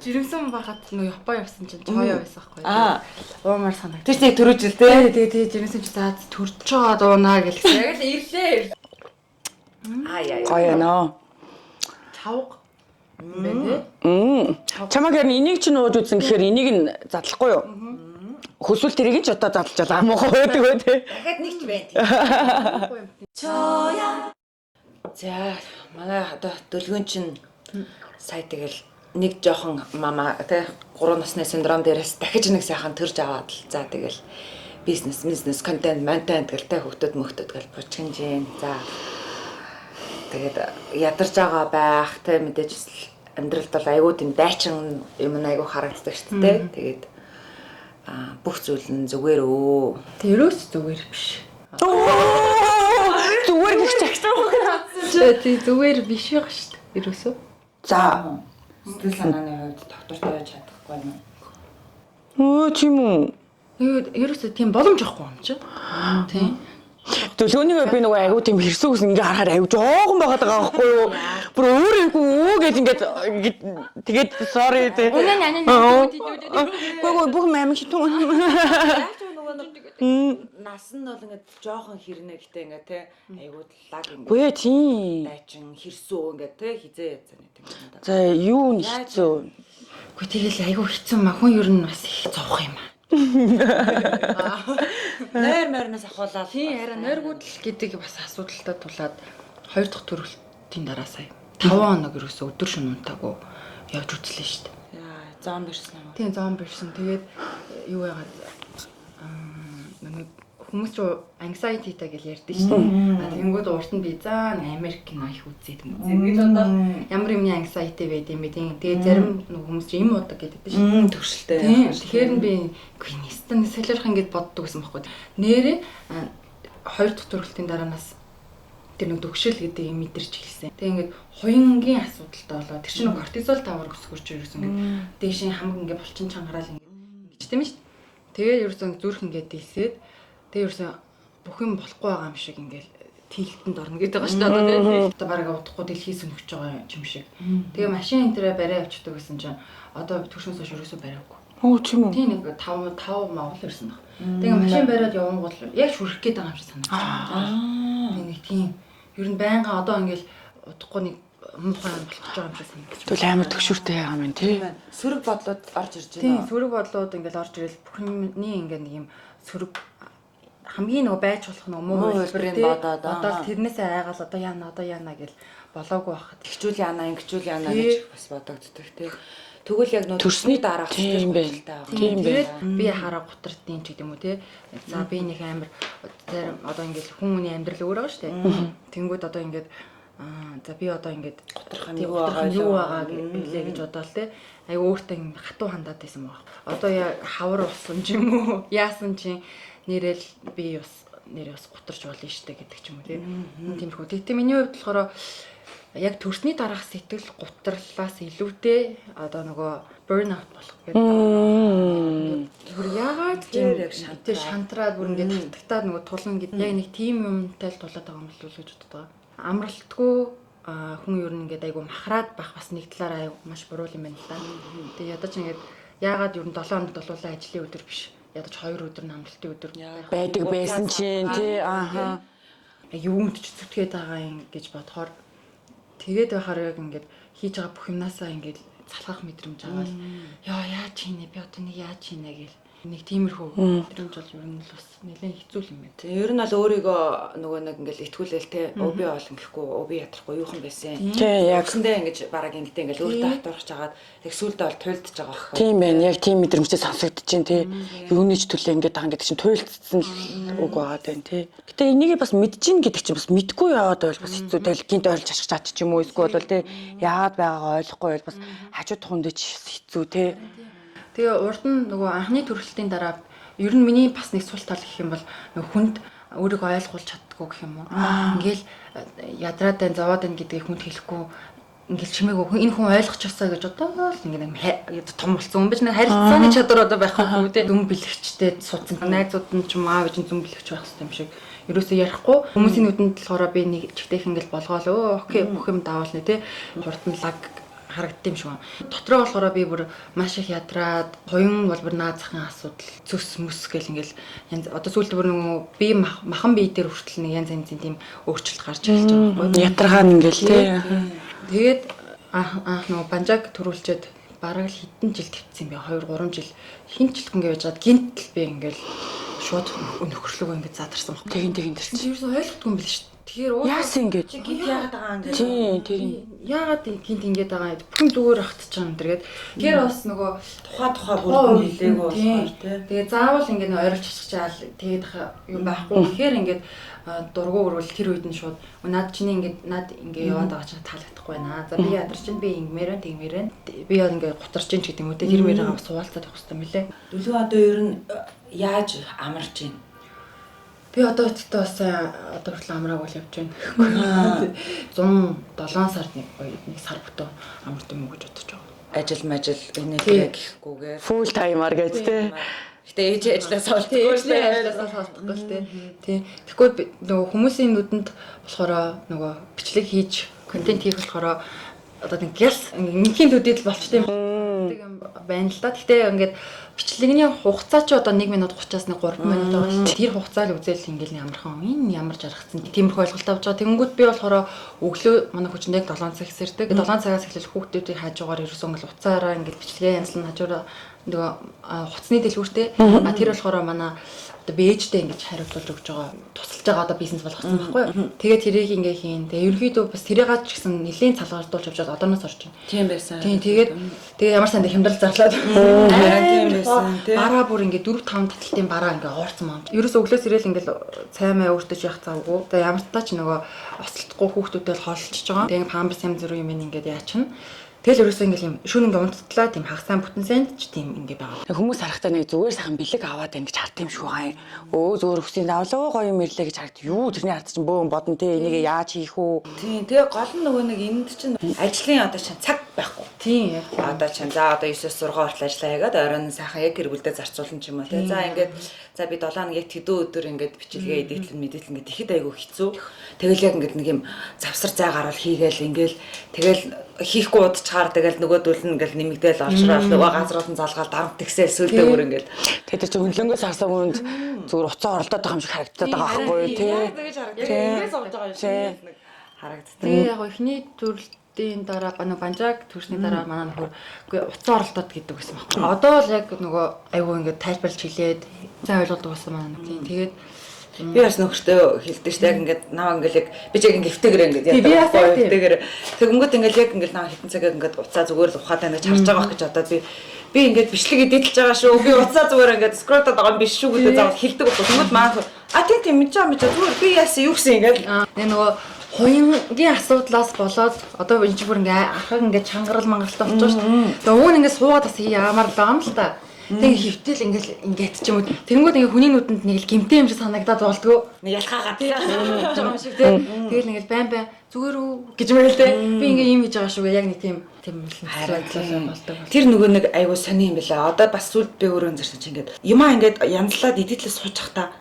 Жирэмсэн байхад нөгөө Япон явсан чинь чоя байсан байхгүй. Уумар санаг. Тэр чинь төрөөжл тээ. Тэгээ жирэмсэн чи заа төрж байгаа дуунаа гэлсэн. Яг л ирлээ. гоё нөө. Чавга. Бэ? Чамаг яг энийг ч нууж үзсэн гэхээр энийг нь задлахгүй юу? Хөсвөл тэрийг ч одоо задлж байгаа мохоо байдаг үү те. Дахиад нэг ч байна. Чоя. За манай одоо дөлгөөн чинь сая тэгэл нэг жоохон мама тий 3 насны синдром дээрээс дахиж нэг сайхан төрж аваад л за тэгэл бизнес контент гэлтэй хөвгдөд гэл бочинжин. За тэгээд ядарч байгаа байх тий мэдээж амьдралд бол айгүй тийм дайчин юм айгүй харагддаг шүү дээ. Тэгээд бүх зүйл нь зүгээр өө. Тэрөөс зүгээр биш. Зүгээр гэж чагтсан. Тий зүгээр биш байгаа шүү дээ. Ерөөсөө. За. Сэтгэл санааны хувьд доктортой байж чадахгүй юм. Тийм үү. Ерөөсөө тийм боломж واخгүй юм чи. Тийм. Төлөвөнийг би нөгөө айгуу тийм хэрсүүс ингээ харахаар айгуу жоохон байгаад байгаа байхгүй юу? Бүр өөрийгөө өө гэж ингээд тэгээд sorry тэ. Гоо бүх мам хитүү. Нас нь бол ингээд жоохон хэрнэ гэхдээ ингээд те айгуу лаг ингээд. Гүй тийм. Дайчин хэрсүү ингээд те хизээ яцсан гэдэг юм да. За юу нь хэцүү. Гүй тэгэл айгүй хэцүү маа хүн ер нь бас их зовх юм аа. Нойр морноос ахуулаад Тийм хараа нойргуудл гэдэг бас асуудалтай тулаад 2 дахь төрөлтийн дараа сая 5 хоног ерөөсөө өдөр шөнө унтаагүй явж үзлээ шүү дээ. яа зам бирсэн юм. Тийм зом бирсэн. Тэгээд юу яагаад нэг хүмүүс ч anxiety-тай гэж ярьдэн шүү дээ. Тэгэнгүүт урт нь би заа Америк кино их үзээд юм. Гэж бодоод ямар юмны anxiety байд юм бэ. Тэгээ зарим хүмүүс ч юм удаг гэдэг шүү дээ. Төршөлтэй. Тэгэхээр би гинэстэн солиорох ингэж боддог гэсэн байхгүй. Нэрээ 2 дахь төрөлтийн дараанаас тэр нэг төгшөл гэдэг юм мэдэрч хэлсэн. Тэгээ ингээд хуянгийн асуудалтай болоо. Тэр чинь нэг кортизол тавар өсгөрч ирсэн ингээд дээшийн хамаг ингээд булчин чангараал ингээд тийм шүү дээ. Тэгээ ерөөсөн зүрх ингээд дэлсээд тэгээ ерөөсөн бүх юм болохгүй байгаа юм шиг ингээд тэлтэнд орно гэдэг байгаа шүү дээ. Одоо бараг удахгүй дэлхийс өнөгч байгаа юм шиг. Тэгээ машин энтрээ барай авчдаг гэсэн чинь одоо төгшөөс хойш ерөөсөө бариагүй. Оо тийм үү. Тийм нэг 5 мавл ирсэн баг. Тэгээ машин бариад явангууд яг шүрх гээд байгаа юм шиг санагдаж байна. Тэгээ нэг тийм ер нь байнга одоо ингээл удахгүй нэг муухай болох гэж байгаа юм шиг санагдаж байна. Тэгвэл амар төгшөртэй байгаа юм тий. Сөрөг бодлоод орж ирж байна. Тийм сөрөг бодлоод ингээл орж ирэл бүх юмний ингээ нэг юм сөрөг хамгийн нөгөө байж болох нөгөө муу хэлбэрийн бодоод тэрнээсээ айгаал одоо яана гэл болоогүй байхад Тэгчүүл яана, ингэчүүл яана гэж бас бодогддог тий. Тэгвэл яг нөө төрсний дараах тийм байна. Тийм байна. би хараа гутардیں ч гэдэг юм уу те. За би нэг амар зарим одоо ингээл хүмүүний амьдрал өөр байгаа шүү дээ. Тэнгүүд одоо ингээд за би одоо ингээд Гутрах юу байгаа гэлээ гэж бодоол те. Ай өөртөө ингээд хатуу хандаад байсан баг. Одоо яг хавар болсон ч юм уу яасан чинь нэрэл би бас гутарч болно штэ гэдэг ч юм уу те. Тиймэрхүү. Тэгтээ миний хувьд болохоор яг төрсний дараах сэтгэл гутралаас илүүтэй одоо нөгөө burnout болох гэдэг. Бүр яагаад тийм шантраад бүр ингээд татагтаад нөгөө тулна гэдэг яг нэг тийм юмтай л тулаад байгаа юм л гэж боддог. Амралтгүй хүн ер нь ингээд айгу махраад байх бас нэг талаараа маш буруу юм байна л да. Тэгээ ядаж ингээд яагаад ер нь 7 хоног долуулаа ажлын өдөр биш. Ядаж 2 өдөр нь амралтын өдөр Байдаг байсан чинь тий ааха. Юунд ч зүтгээд байгаа юм гэж бодохоор тэгээд байхаар яг ингээд хийж байгаа бүх юмнасаа ингээд залхах мэдрэмж аваад яа чи нэ би одоо нэг яаж хийнэ гэл нэг тиймэрхүү мэдрэмж бол ер нь л бас нэлээд хэцүү юм байна. Тэгээ ер нь бол өөрийгөө нөгөө нэг ингээл итгүүлэл те би олон гэхгүй би ядрахгүй юухан байсан. Тий яг Тэгсэндээ ингэж бараг ингэдэй ингээл өөртөө хатуурч жагаад тэг сүулдэ бол туйлдж байгаа байхгүй. тийм байна. Яг тийм мэдрэмжтэй сонсогдож чинь тий. Юуны ч төлөө ингэж байгаа гэдэг чинь туйлдсан л үг байгаа байх тий. Гэтэ энийг бас мэдчихин гэдэг чинь бас мэдгүй яваад байвал бас хэцүү тэгэл гинт ойлж ашиг чад ч юм уу эсвэл бол тий яагаад байгаагаа ойлгохгүй байвал бас хажуу туханд ч хэцүү тий. Тэгээ урд нь нөгөө анхны төрөлтийн дараа ер нь миний бас нэг сул тал гэх юм бол нөгөө хүнд өөрийгөө ойлгуулж чаддгүй гэх юм уу. Ингээл ядраад байна, зовоод байна гэдгийг хүнд хэлэхгүй ингээл чимээгүй энэ хүн ойлгочихсоо гэж одоо л ингээд том болсон юм биш нэг харилцааны чадвар одоо байхгүй тий дүн бэлэгчтэй суудсан найзууд нь ч юм аав ээж дүн бэлэгч байх хэрэгтэй юм шиг ерөөсөө ярихгүй хүмүүсийн нүдэнд болохоор би нэг чигтэйх ингээл болгоол окей бүх юм даавал нэ тий хурдан лаг харагдсан юм шиг байна. Дотроо болохоор би бүр маш их ядраад, хоёрын бол бүр наазахын асуудал, зүс мүс гэл ингээл янз одоо сүүлд бүр нөгөө би махан бие дээр хүртэл нэг янз янзын тийм өөрчлөлт гарч эхэлж байгаа байхгүй. Ядаргаан ингээл тий. Тэгээд анх нөгөө банжаг төрүүлчихэд бараг л хэдэн жил тавьсан би 2-3 жил хинчлэгэнгээ байж гад гинт л би ингээл шууд нөхөрлөгөө ингээд задарсан баг. Тэгин тэр чинь. Ерөөсөө ойлгохгүй юм биш шүү. Тэгэхээр яасан ингэж Гинт яагаад байгаа юм тий тэр яагаад гинт ингэж байгаа юм бүхэн зүгээр ахтаж байгаа юм тэргээд тэгэхээр бас нөгөө тухай бүрдэн хэлээгүй болохоор тий. Тэгээ заавал ингэ нэг ойролч чичаал тэгээд юм байхгүй. Тэгэхээр ингээд дургу өрвөл тэр үед нь шууд наад чиний наад яваад байгаа чинь таалагдахгүй байна. За би ядарч чинь би ингэмээр байна тэгмээр байна. Би яа ингээд гутарч чинь ч гэдэг юм үү. Тэр мэрээ авах суулцаад явах хэрэгтэй мөлий. Дөлөө одоо ер нь яаж амарч байна? Би одоо өтөтөө бас одоо хүртэл амрааг бол явж байна. 107 сард нэг сар бүтэн амарт юм уу гэж бодож байгаа. Ажил энэгээ гэхгүйгээр full timer гэж тий. Гэтэ ээж ажилласаа олдохгүй шүү дээ. Ажилласаа олдохгүй шүү дээ. Тий. Тэгэхгүй нөгөө хүмүүсийн нүдэнд болохоор нөгөө бичлэг хийж контент хийх болохоор одоо нэг гялс нэгхийн төдийд л болчтой юм байна л да. Гэтэ ингээд бичлэгний хугацаа ч одоо 1 минут 30-аас 3 минут байгаа шүү дээ. Тэр хугацаа л үзэл ингээл ямархан энэ ямар жаргацсан тиймэрхүү ойлголт авч байгаа. Тэнгүүд би болохоор өглөө манай хүчинд яг 7 цаг хэсэрдэг. 7 цагаас эхлэл хүүхдүүдийг хажуугаар ерөөсөө ингээл уцаараа ингээл бичлэгээ янзлан хажуугаар нөгөө хуцсны дэлгүүртэй. Тэр болохоор манай одоо би ээжтэй ингэж хариуцуулж өгч байгаа тусалж байгаа одоо бизнес болгосон байхгүй юу. Тэгээд тэрийг ингээ хийн. Тэгээ ерөнхийдөө бас тэрийг ч гэсэн нэлийн цалгаардуулж авч одооноос орж байна. Тийм байсан. Тийм тэгээд ямар санд хямдрал зарлаад. Тийм байсан. Бараа бүр ингээ 4-5 таталтын бараа ингээ оорцсон маа. Ерөөс өглөөс ирээл ингээл цаймаа өөртөө явах цаагүй. Тэгээ ямар таа ч нөгөө ослтгүй хүүхдүүдтэй л хооллолцож байгаа. Тэгээ памперс ям зүрх юм ингээд яачна. Тэгэл ерөөсөө ингээл юм шүүн ингээ унттлаа тийм хагасаа бүтэн санд ч тийм ингээ байгаа. Хүмүүс харахтаа нэг зүгээр сайхан бэлэг аваад байна гэж хард юм шүү хаа. Өө зөөр өсгийн давлаа гоё юм ирлээ гэж харагд. Юу тэрний хард чинь бөөн бодно те энийг яаж хийх үү? Тийм тэгээ гол нь нөгөө нэг энд чинь ажлын одоо чинь цаг байхгүй. Тийм яг. Одоо чинь за одоо 9-с 6 хүртэл ажиллаа хийгээд оройн сайхан яг гэр бүлдээ зарцуулна ч юм уу те. За ингээд за би 7 хоног яг тэдэн өдөр ингээд бичлэгээ эдитлэн мэдээлэл ингээд ихэд айгүй хэцүү. Тэгэл яг ингээд нэг юм завсар зай гарвал хийгээл ингээд тэгэл хийхгүй удачаар тэгэл нөгөөдөл нь ингээл нэмэгдээл олшрол нөгөө газрууд нь залгаал дарамт тэгсэл сүлдээ бүр ингээл тэр чинь хөнлөнгөөс харсан хүнд зүгээр уцаа оролдоод байгаа юм шиг харагдаад байгаа байхгүй юу те. тэгээс сууж байгаа юм шиг нэг харагддаг. Тэгээ яг эхний төрөлтийн дараа банжааг төрсний дараа манай нөхөр үгүй уцаа оролдоод гэдэг байсан байхгүй. Одоо л яг нөгөө айгүй ингээд тайлбарлаж хэлээд сайн ойлгуулдаг болсон манай нөхөр. Тэгээд би бас нөхөртөө хэлдэг шүү дээ. Яг ингээд наваа ингээд яг би яг ингээд эвтэйгэр ингээд яадаг байхгүй эвтэйгэр. Тэгэнгүүт ингээд яг ингээд наваа хитэн цагаа ингээд уцаа зүгээр л ухаад байна гэж харж байгаа гэж одоо би ингээд бичлэг эдэлж байгаа шүү. Би уцаа зүгээр ингээд скролдод байгаа юм биш шүү гэдэг заавал хэлдэг бол тэгмэд маань тийм мэдэж байгаа зүгээр би яасан юу гэсэн ингээд нөгөө хуйнгийн асуудлаас болоод одоо энэ чинь бүр ингээд архаг ингээд чангарал мангаралтай болчихж шүү. Тэгээ уун ингээд суугаад бас ямар л байгаа юм л та. Тэгээ хөвтөл ингээд ч юм уу. Тэнгүүд ингээ хүний нүдэнд нэг л гимтэй юм шиг санагдаад болдгоо. Нэг ялхаагаад байгаа юм шиг тийм. Тэгэл ингээл байн зүгээр үү гэж мэрэл дээ. Би ингээ юм хийж байгаа шүү. Яг нэг тийм хараадлал болдог. Тэр нөгөө нэг айгуу сони юм байлаа. Одоо бас сүлд би өөрөө зарсан чи ингээд юмаа ингээд янзлаад эдитлээ сууж хата.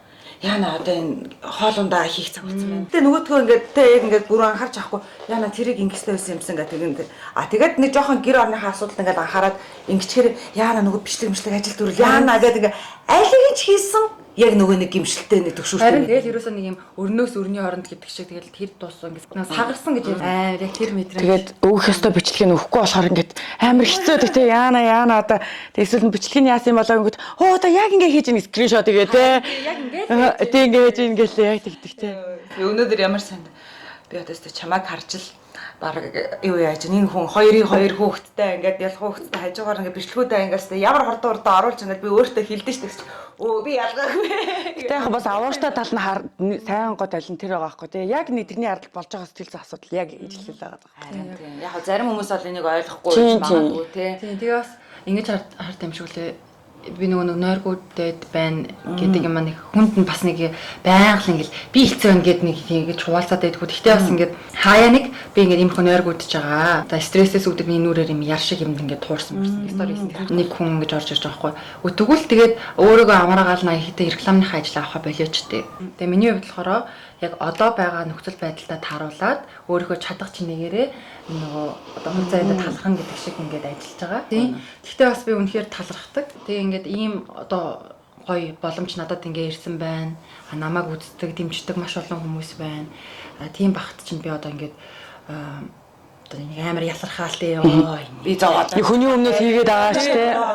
Яна одоо энэ хоолундаа хийх цаг болсон байна. Тэгээ нөгөөдгөө ингээд тэ яг ингээд бүр анхаарч авахгүй. Яна тэрийг ингэстэй байсан юмсан гэх тэгээд тэгээд нэг жоохон гэр орныхаа асуудал ингээд анхаарад ингэчээр яна нөгөө бичлэг ажил төрөл яна гэдэг ингээд алийг ч хийсэн яг нөгөө нэг гимшилтэй нэг төгшүүлсэн. Харин тэгэл ерөөсөө нэг юм өрнөөс өрний хооронд гэдэг шиг тэгэл тэр дууссан ингээд сагарсан гэж яг тэр мэдрэмж. Тэгээд өөх ёстой бичлэгийг өгөхгүй болохоор ингээд амар хэцүү те яана одоо эсвэл нь бичлэгийг яасан юм болоо ингээд одоо яг ингээд хийж ин скриншот игээ те. Яг ингээд тийм ингээд хийж ингээл яг тэгдэг те. Өнөөдөр ямар сайн би одоо тест чамайг харж л бараг юу яаж энэ хүн хоёр хүүхэдтэй ингээд ялах хүүхэдтэй хажуугаар ингээд бичлэгүүдээ ингээд ямар хордоо оруулж ингээд би өөртөө хэлдэж штэ. Өө би ялгаагүй. Гэтэ яг бас авууштай тал нь сайн гоо талын тэр байгаа байхгүй тий. Яг нэг тэрний ардл болж байгаа сэтгэл асуудал яг ижлэл байгаа. Харин тийм. Яг зарим хүмүүс бол энийг ойлгохгүй юм магадгүй тий. Тийм тэгээ бас ингэж харт юм шиг үлээ. Би нөгөө нойргуудад байна гэдэг юм нэг хүнд нь бас нэг байнга л ингээл би хэцүү байна гэд нэг ингэж хуваалцаад байдгүй. Гэхдээ бас ингээд хаяа нэг би ингээд юм хүн нойргуудж байгаа. За стрессээс үүдээ миний нүрээр юм яр шиг юм ингээд туурсан байсан. Сторис нэг хүн ингэж орж ирж байгаа байхгүй. Тэгвэл тэгээд өөрийгөө амраагаал 80 рекламын ажил авах болооч тээ. Тэгээ миний хувьд болохоор яг одоо байгаа нөхцөл байдалтай тааруулаад өөрийнхөө чадах чинээрээ нөгөө одоо хүн зайд талхан гэдэг шиг ингээд ажиллаж байгаа. Тийм. Гэхдээ бас би үнэхээр талархдаг. Тэгээ ингээд ийм одоо гоё боломж надад ингээ ирсэн байна. Намайг үздэг, дэмждэг маш олон хүмүүс байна. Тийм багт чинь би одоо ингээд одоо нэг амар ялархаалтай ёо. Би зовоод. Хүний өмнөөс хийгээд байгаа ч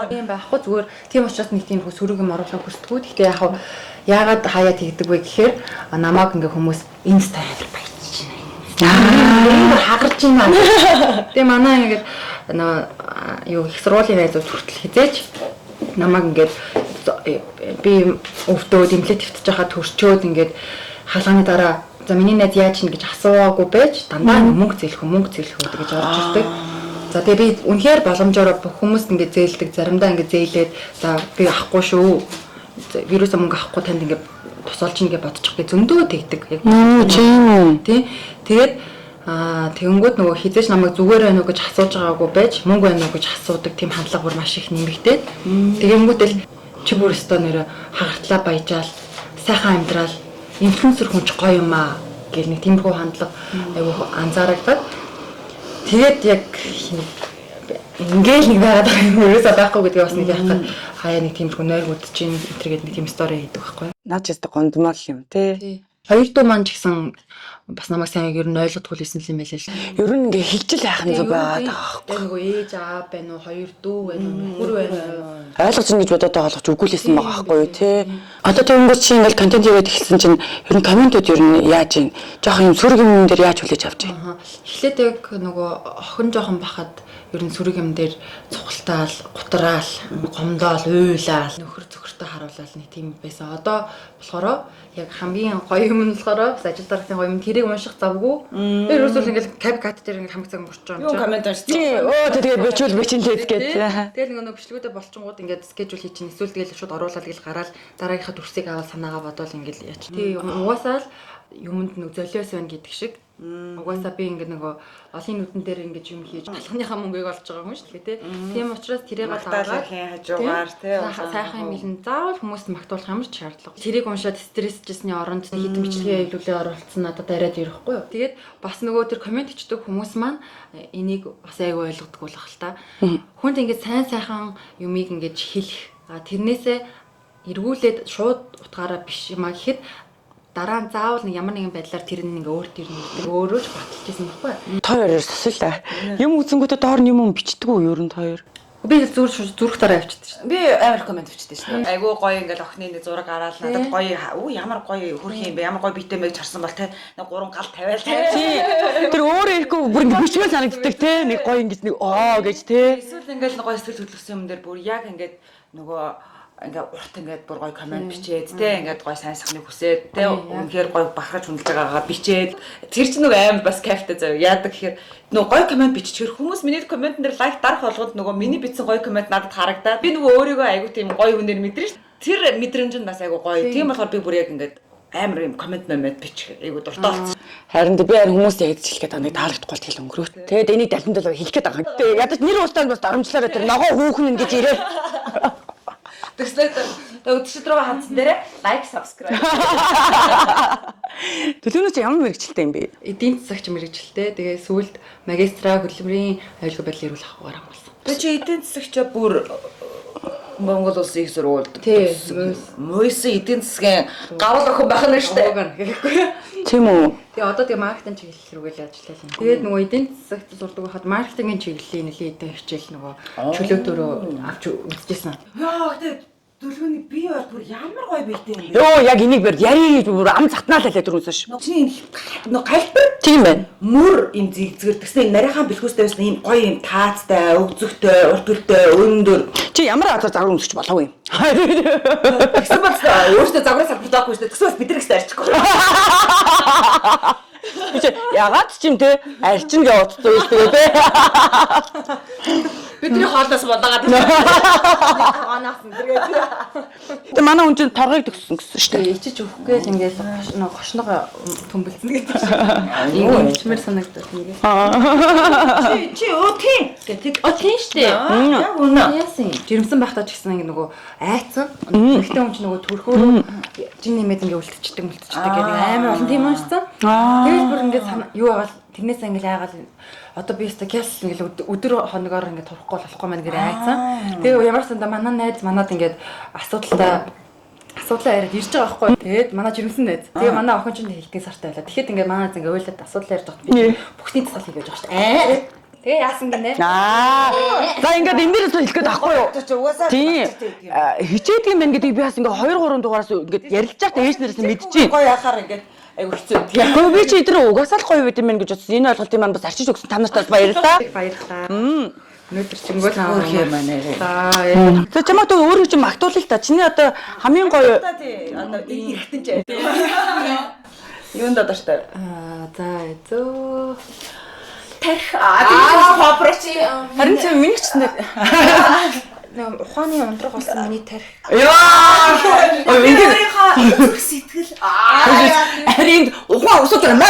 тийм байхгүй зүгээр. Тийм учраас нэг тийм сөрөг юм оруулах хүсдэггүй. Гэхдээ яг яагаад хаяа тэгдэг вэ гэхээр намайг ингээ хүмүүс инста амар баяж байна. Хагарч байна. Тэгээ манай ингээд юу их сургуулийн найзууд хүртэл хизээж намайг ингээд би өвдөө дэмлээ твтж байхад төрчөөд ингээд хаалганы дараа за миний найз яаж ийн гэж асууаагүй байж дандаа мөнгө зээлэх гэж орж ирдэг. За тэгээ би үнэхээр боломжоор хүмүүст ингээд зээлдэг заримдаа ингээд зээлээд за би авахгүй шүү. Вирусаа мөнгө авахгүй танд ингээд тусалж ийн гэж бодчих би зөндөө тэгдэг яг тийм үү. Тэгээд тэгэнгүүт нөгөө хизээч намайг зүгээр байна уу гэж асууж байгаагүй байж мөнгө байна уу гэж асуудаг тийм хандлага бүр маш их нэмэгдээд тэгэнгүүтэл чи бүр өстөө нэр хагартлаа баяжаал сайхан амьдрал инфлюенсер хүн ч гоё юм аа гэл нэг тиймэрхүү хандлага айгүй анзаарагдаад тэгээд яг ингээл нэг байгаад байгаа юм ерөөсөө байхгүй гэдгийг бас нэг яхад хаяа нэг тиймэрхүү нойргууд чинь интернет нэг тийм стори хийдэг байхгүй. Наад ч яста гондмал юм тий. Хоёр дуу маань ч гэсэн бас намайг сайн ер нь ойлгодгүй хэлсэн юм байлаа шүү. Ер нь ингээ хилжил хайх нь зүг байгаад байгаа. Тэгээ нөгөө ээж аав байна уу, хоёр дүү байна уу, нөхөр байна уу? Ойлгож ин гэж бодоод байгаа ч үгүй л хэлсэн байгаа байхгүй юу те. Одоо тэгэнгүүт чи ингээл контент хийгээд эхэлсэн чинь ер нь комментууд ер нь яаж ийн жоох юм сүрэг юм дээр яаж хүлээж авч байна. Эхлээд яг нөгөө охин жоохон бахад ер нь сүрэг юм дээр цугалтаал, гутраал, гомдоол, уйлаал, нөхөр зөвхөртөө харуулал нэг тийм байсан. Одоо болохоор яг хамгийн гоё юм нь болохоор ажил дарагтын гоё юм тэрийг унших завгүй. Тэр ерөөсөө ингээл CapCut дээр ингээл хамаг цаг өнгөрч байгаа юм чинь. Юу комент уншиж. Тэгээд бичвэл бичинлээд гээд. Тэгэл нөгөө бичлэгүүдээ болчингууд ингээд скежүүл хий чинь эсвэл тэгэл шууд оруулаад гэл гараад дараагийнхаа төрсийг аваад санаагаа бодвол ингээл яач. Тий угаасаа л юмд нэг золиос байна гэдэг шиг. Угаасаа би ингээд нөгөө олон нүдэн дээр ингээд юм хийж талхныхаа мөнгөийг олж байгаа юм шүү дээ тий. Тийм учраас тэрийг даалгаврын хажуугаар тий сайхан юм хэлэн заавал хүмүүст магтуулах юм ч шаардлага. Тэрийг уншаад стрессжсэний оронд хитэн бичлэгээ хэлүүлээ оруулсан надад арайд ирэхгүй юу. Тэгээд бас нөгөө тэр комент хийдэг хүмүүс маань энийг бас айгүй ойлгодгүй л хэл та. Хүнд ингээд сайн сайхан юмыг ингээд хэлэх тэрнээсээ эргүүлээд шууд утгаараа биш юмаа гэхэд дараа нь заавал нэг ямар нэгэн байдлаар тэр нь ингээ өөр тэр нэг өөрөө ч баталж байсан байхгүй. Та хоёроос асуулаа. Юм үзэнгүүтээ доор юм бичдэг үү ер нь та хоёр? Би зүрх дараа авчихдээ шүү. Би амар комент бичдэг шүү. Айгуу гоё ингээл охины нэг зураг гараад надад гоё ямар гоё хөрх юм бэ? Ямар гоё битэй мэг чарсан бол те нэг гурван гал тавиал те. Тэр өөрөө ирэхгүй бүр ингээ бичмэл санагддаг те. Нэг гоё ингэж нэг гэж те. Эсвэл ингээл гоё сэтгэл хөдлөсөн юм дээр бүр яг ингээд нөгөө ингээ урт ингээд бүр гоё комент бичээд те ингээд гоё сайн сайхныг хүсээд те үнэхээр гоё бахарж хүндэлж байгаагаа бичээд тэр чинь нөгөө амар бас кайфтай заяа яадаг гэхээр нөгөө гоё комент биччихэр хүмүүс миний комментэн дээр лайк дарах болгонд нөгөө миний бичсэн гоё коммент надад харагдаад би нөгөө өөрийгөө айгуу тийм гоё хүнээр мэдрэн ш. Тэр мэдрэмж нь бас айгуу гоё. Тийм болохоор би бүр яг ингээд амар юм коммент нэмээд бичих айгуу дуртай болсон. Харин би харин хүмүүст яг хэлэх гээд байгаа нэг таалагдахгүй л хэл өнгөрөөт. Тэгээд энийг далхимдал хэлэх гээд байгаа. Тэгээд ядаж нэр устаад бас дарамжлаараа тэр ногоо хүүхэн ингэж ирээ. Тэгснээр өдөрт рүү хандсан дээрээ лайк subscribe. Төлөвнөч ямар мэрэгчлээ юм бэ? Эдийн засагч мэрэгчлээ. Тэгээ сүүлд магистра хөдөлмөрийн аюулгүй байдлыг эрүүл авахгаар хамгаалсан. Тэгээ чи эдийн засагчаа бүр Монгол улсын их сургуульд мөсөн эдийн засгийн гавал охин байх нь шүү дээ. Тийм үү? Тэгээ одоо тэгээ маркетинг чиглэл рүүгээ л ажиллаа юм. Тэгээд нөгөө эдийн засагт сурдаг байхад маркетингийн чиглэлийн нэлээд хичээл нөгөө чөлөөтөөрөө авч үзчихсэн. Яа тэгээд Дүлгөний би бол бүр ямар гоё бэлдээ юм бэ? Йоо яг энийг бэр яри бүр ам цатнаа л хэлээд өрөөсөн ш. Чиний нөгөө галбар тийм байна. Мөр юм зэгзгэр тэгснэ нарийнхан бэлхүүстэй байсан ийм гоё юм таацтай, өгзөгтэй, урт төлтэй, өндөр. Чи ямар азар загвар өмсөж болов юм? Тэгсэн бол өөртөө загвар салбартаагүй шүү дээ. Тэгсэн бас бид нар ихтэй арчихгүй. Ягаад ч юм те арчин гэж утсан үү те. Бидний хоолноос болоогаад гооноос энэ. Тэ манай хүн чинь торгыг төгссөн гэсэн шүү дээ. Ичиж өгөхгүй л ингээд гошноо төмбөлцөн гэдэг чинь. Юу юмчмэр санагдаад ингээд. Чи тийм гэдэг. Тийм штэ. Яг үнэ. Яасан юм. Жирэмсэн байхдаа ч гэсэн ингээд нөгөө айцсан. Ихтэй хүн чинь нөгөө төрхөөрөө жин нэмээд ингээд үлдчихдэг гэдэг амар олон тийм уншсан. Тэгэл бүр ингээд юу агаал тэрнээс ингээд айгаал одоо би өстө кэс ингээл өдөр хоногоор ингээд турахгүй болохгүй маань гэрээ айцсан. Тэгээ ямар санда манай найз манад ингээд асуудалтай яриад ирж байгаа байхгүй. Тэгээд манай жирэмсэн найз. Тэгээ манай охин ч хэлтийн сартай байлаа. Тэгэхэд ингээд манай найз ингээд уйлаад асуудал ярьж байгаа би бүхний тасгал хийж байгаа шүү дээ. Тэгээ яасан гинэ? За ингээд энэ дээрээс хэлэх гээд байхгүй юу? Тийм. Хичээдэг юм байна гэдэг би бас ингээд 2 3 дугаараас ингээд ярилж байхдаа ээж нараас мэдчихээн. Гоё яхаар ингээд айгу хэцүү. Яг би чи эдгээр угаасаа л гоё байт юм байна гэж бодсон. Энэ ойлголтыг маань бас арчиж өгсөн та нартаас баярлалаа. Баярлалаа. Өнөөдөр чингүүл өөр юм байна. За чамаа то өөрөө ч магтуулъя л та. Чиний одоо хамгийн гоё одоо эргэтэн ч юунд дадаштай. За зөө Тарих попрочи. харин ч миний ч нэг ухааны ундрах болсон миний тарих. Яа! Ингээд сэтгэл харин ухаан усууд байна.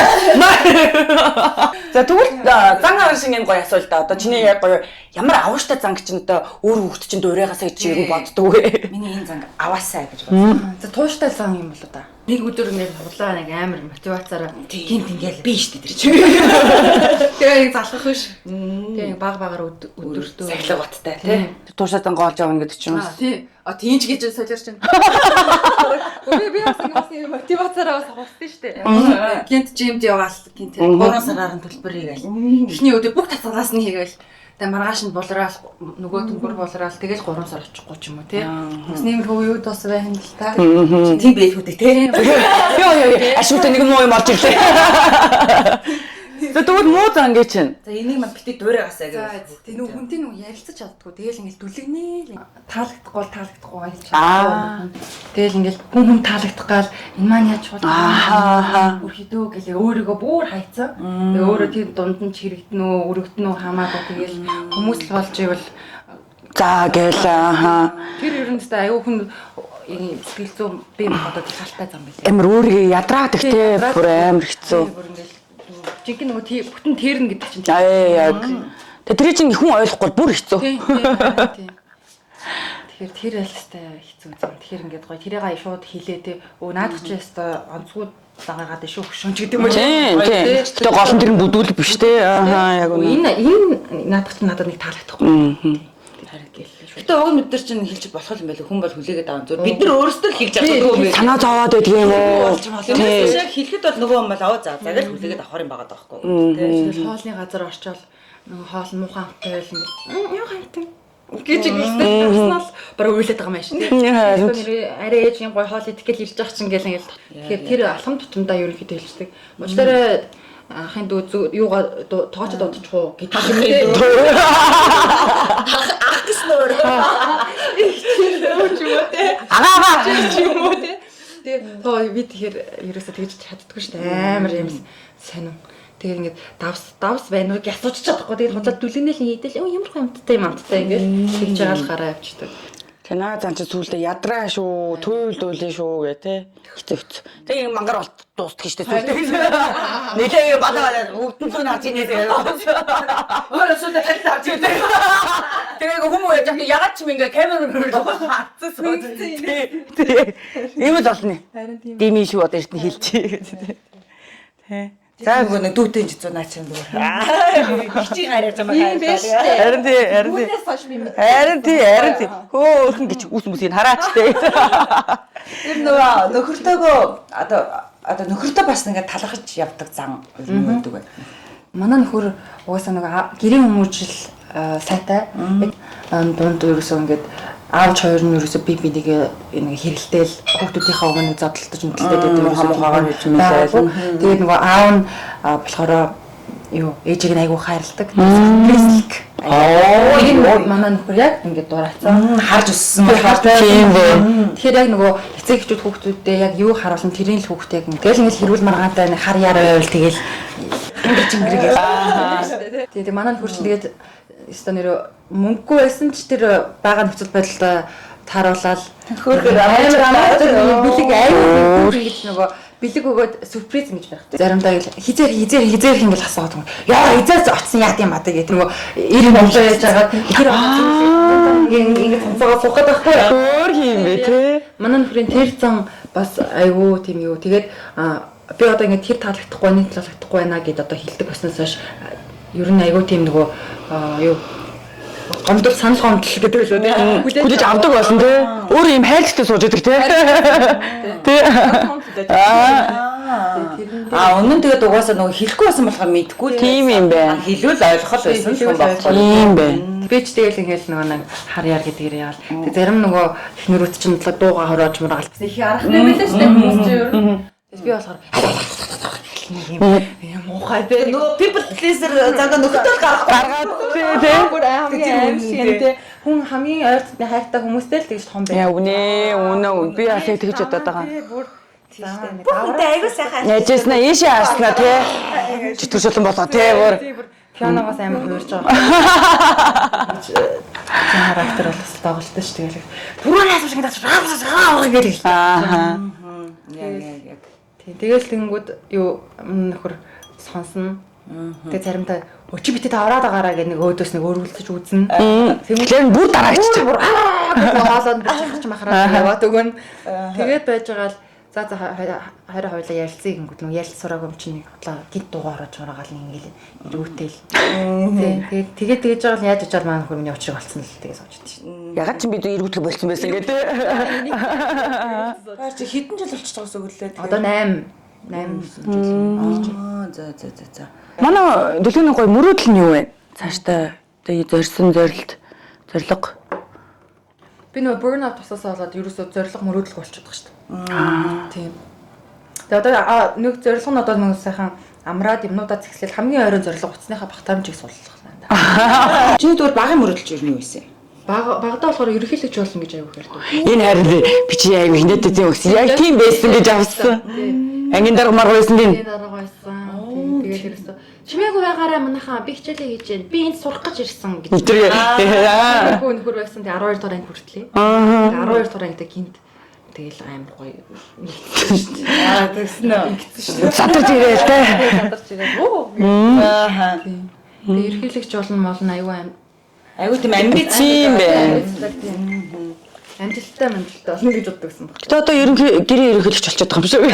За тэгвэл зан авшин энэ гоё асуулт та. Одоо чиний яг гоё ямар авууштай занг чинь одоо өөр хүүхд чинь дуурайгасаа гэж юу боддог вэ? миний энэ занг аваасаа гэж бодсон. За тууштай зан юм болоо да. нэг өдөр ингээд худлаа нэг амар мотивацаараа гинт ингээл би штэ тэр чинь. Тэгээ залхах биш. Тэгээ багаар өдөртөө Сахилга баттай тий. Туушаадан гоолж авна гэдэг ч юм уу. тий. Тийм ч гэж солиорч байна. Би бас ингэ мотивацаараа бас хуссан шүү дээ. Гинт жимд яваал гинт 3 сараар нь төлбөр хийгээл. эхний өдөр бүх татгалаас нь хийгээл. Тэгээ маргааш нь болраал нөгөө түнхэр болраал тэгэл 3 сар очихгүй ч юм уу тий. Бас нэмэрхүү юу тус байх юм л та. Тийм байх үү тий. Йоо. Ашуутай нэг муу юм орж ирлээ. Тэгвэл муу зан гээ чинь. За энийг мань битээ дуурайгаасаа гэж. Тэгээ нөгөө хүнтэй нөгөө ярилцаж чаддгүй. Тэгэл ингээл дүлгэнээ л таалагдахгүй хэлж чаддгүй. Тэгэл ингээл хүн таалагдах гал энэ маань яаж чуулгана. Өрхөдөө гэлээ өөрийгөө бүр хайцсан. Тэгээ өөрөө тийм дунд нь ч хэрэгдэн үү, өргөдөн үү хамаагүй тэгэл хүмүүс л болж ивэл За гээл тэр ерөнхийдөө аюу хүн сэтгэл зүйн бие махбодод талтай зам байл. амар өөрийгөө ядраадаг те бүр амар хэцүү. Бүр ингээл жинхэнэ нөгөө бүтэн тэрнэ гэдэг чинь. Яг. Тэгээ тэр чинь хүн ойлгохгүй бүр хэцүү. Тэгэхээр тэр айлстай хэцүү зам. Тэгэхээр ингээд гоё тэрийг шууд хилээ те. Наадах чи яста онцгой дагаад шүү хөшөөнч гэдэг юм уу. Тийм. Тэгээ гол нь тэр нь бүдүүлэг биш те. Яг энэ наадах чи надад нэг таалагдахгүй. Гэтэ уг нүдэр чинь хэлж болох юм байл хүн бол хүлээгээд аван зүгээр бид нар өөрсдөө хэлж чаддаг юм. санаа зовоод байдаг юм уу? Тийм. Хэлэхэд бол нөгөө юм бол аваа за загал хүлээгээд авах юм байгаа даахгүй. Тэгэл хоолны газар орчвол нөгөө хоол муухан амтай байл юу хайтай гэж ингэснээр бараг уйлаад байгаа юм байна шүү дээ. Арай ээжийн гой хоол идэх гэж ирж байгаа чинь ингээл тэгэхээр тэр алхам тутамдаа ерөнхийдөө хэлждэг. Уучлаарай ахын дүү юугаа тоочод удчих уу гэдэг юм. Ах гэсэн өөр. Тэгээ тоо би тэгэхээр ерөөсөө тэгж чаддаггүй шүү дээ. Амар юм сонин. Тэгээ ингээд давс байна уу гэж асууж чадахгүй. Тэгээд хоцоод дүлгэнэл хийдэл ямар хамттай юм амттай ингээд тэгж байгаа л гараа явчихдаг. Танаа зан чи зүйлдэ ядраа шүү, туйлдуулын шүү гэ тэ. Хэцүү. Тэгээ мангар болт дуустдаг штэ зүйлдэ. Нилээ бадаа өвдөн зүн харж инээсээ. Өөрөөсөө дахиж харж ирдэг. Тэгээ хүмүүс ягаад ч юм ингээ камераар хатсан суу. Тий. Ийм л болно. Дими шүү одоо эртний хэлчихье. Тэ. За нөгөө нэг дүүтэй жицүү наач юм дүүр. Хичиг гараад юм аа. Харин тий. Хөөхөн гэж үс мүсийг хараач тэ. Тэр нөгөө нөхөртөөгөө одоо нөхөртөө бас ингээд талхаж явдаг зан юм байдаг бай. Манай нөхөр угаасаа нөгөө гэрийн хүмүүжил сайтай. Дунд ерөөсөө ингээд аавч хоёр нь ерөөсөө би нэг хэрэлдээл хүүхдүүдийнхээ өмнө задлалтаж мэдлээд байдаг хамаагаар хийж мэдээ. Тэгээд нөгөө аав нь болохоор юу ээжийг айгуу хайрладаг. Брэслик. Энэ манай нөхөр яг ингээд дураацсан. Харж өссөн болохоор тийм бэ. Тэгэхээр яг нөгөө эцэг эхчүүд хүүхдүүдтэй яг юу харуулсан тэрийн л хүүхдээ яг тэгэл ингээд хэрүүл маргаантай хар яраа байвал тэгэл чингэрэг. Тэгээд манай нөхөр чинь тэгээд өстө нэр мөнгөгүй байсан ч тэр бага нөхцөл байдалтай тааруулаад хөөхөр амар бэлэг аюул гэж нөгөө бэлэг өгөөд сюрприз ингэж байх. Заримдаа хизээр ингэж асууад юм. Яа хизээс очсон яа гэм бадаг гэх нөгөө 90 болоо яаж байгаа тэр ингэж цонцоо суух гэдэг байхгүй юу? Өөр юм бэ те. Манай нөхрийн тэр зам бас айгүй тийм юу. Тэгээд би одоо ингэ тэр таалагдахгүй нэг таалагдахгүй байна гэд одоо хэлдэг баснаас хойш ер нь айгүй тийм нөгөө юу гомдол санал гомдол гэдэг л үү хүлээж авдаг болсон те. Өөр юм хайлттай сууж идэг те. Тэ. Өмнө нь тэгээд угаасаа нөгөө хэлэхгүй байсан болохоор мэдгүй тийм юм байна. Хэлвэл ойлгох байсан юм байна. Тийм байна. Би ч тэгэл ингээл нөгөө нэг хар яар гэдгээр яал. Тэг зарим нөгөө эхнэрүүд чинь дууга хороож мургалцсан. Их арах юм байлаа шүү дээ хүмүүс чинь ер нь. Би болохоор юм муухай бэ. Нөгөө people pleaser заа нөхөдөл гаргаад тий. Бүр хамгийн аимшигтэй хүн хамгийн ойртны хайртай хүмүүстэй л тэгж том байна. Яа үнэ би асыг тэгж бодоод байгаа. Бүгдээ айгуу сайхан. Яжсэн ийшээ харснаа тий. Чөтгөршөлөн болоо тий бүр. Пианогоос амар хуурж байгаа. Характер бол тоглолттой шүү дээ. Түрүүнээс шиг даа гэж Аа. Яг. Тэгэл тэнгүүд юу нөхөр сонсно. Тэгээ заримдаа өчиг битээ аваад байгаараа гэх нэг өөдөөс нэг өөрүүлж үзнэ. Тэгэхээр бүр дараагч бүр хоолонд бич махраад яваад өгөн. Тэгээд байж байгаа л За хараа хоёлаа ярилцъя гингүүд нөгөө ярилцсан сураагүй юм чинь хотлоо гид дуугаа орож ороогаал ингээл эргүүтэл. Тэгээд тэгэж байгаа л яаж иж байгаа маань хөрмөний учрыг олцсон л тэгээс сууж идэв шин. Ягаад ч бид эргүүтлэг болсон байсан гэдэг. Баар чи хэдэн жил болчихж байгаас өглөө. Одоо 8 жил. За. Манай дэлгүүрийн гоё мөрөөдөл нь юу вэ? Цаашдаа тэгээ зорьсон зорилт зориг. Би нөгөө burnout тусаасаа болоод ерөөсөө зориг мөрөөдөл болчиход байгаа шүү дээ. Тийм. Тэгээ одоо нэг зориг нь одоо нэг сайхан амраад юмнуудаа зэгслэл хамгийн ойрон зориг утасныхаа багтаамжийг суулгах юм да. Чиний дүүр багын мөрөдөлж юу юм байсан? Багадаа болохоор ерөнхийлөгч болно гэж аягүй хэлдэг. Энэ харин би чи аяг хинэт үзэн өгсөн. Яг тийм байсан гэж авсан. Ангийн дарга марга байсан тийм. Дарга байсан. Тэгээд ерөөсөө чимээгүй байгаараа манайхаа би хичээлээ хийж байна. Би энд сурах гэж ирсэн гэж. Нөхөр байсан. Тэгээ 12 дугаар анги хүртлээ. 12 дугаар ангитай гинт тэгэл амар гоё. Тэгсэн үү? Задарч ирээ тэ. Задарч ирээ. Тэгээ ерөнхийлөгч болно аюу аим. Айгуу тийм амбиц Тийм байна. Амжилттай болно гэж боддогсэн баг. Гэтэ одоо гэрээ ерөнхийлөгч болчиход байгаа юм шиг.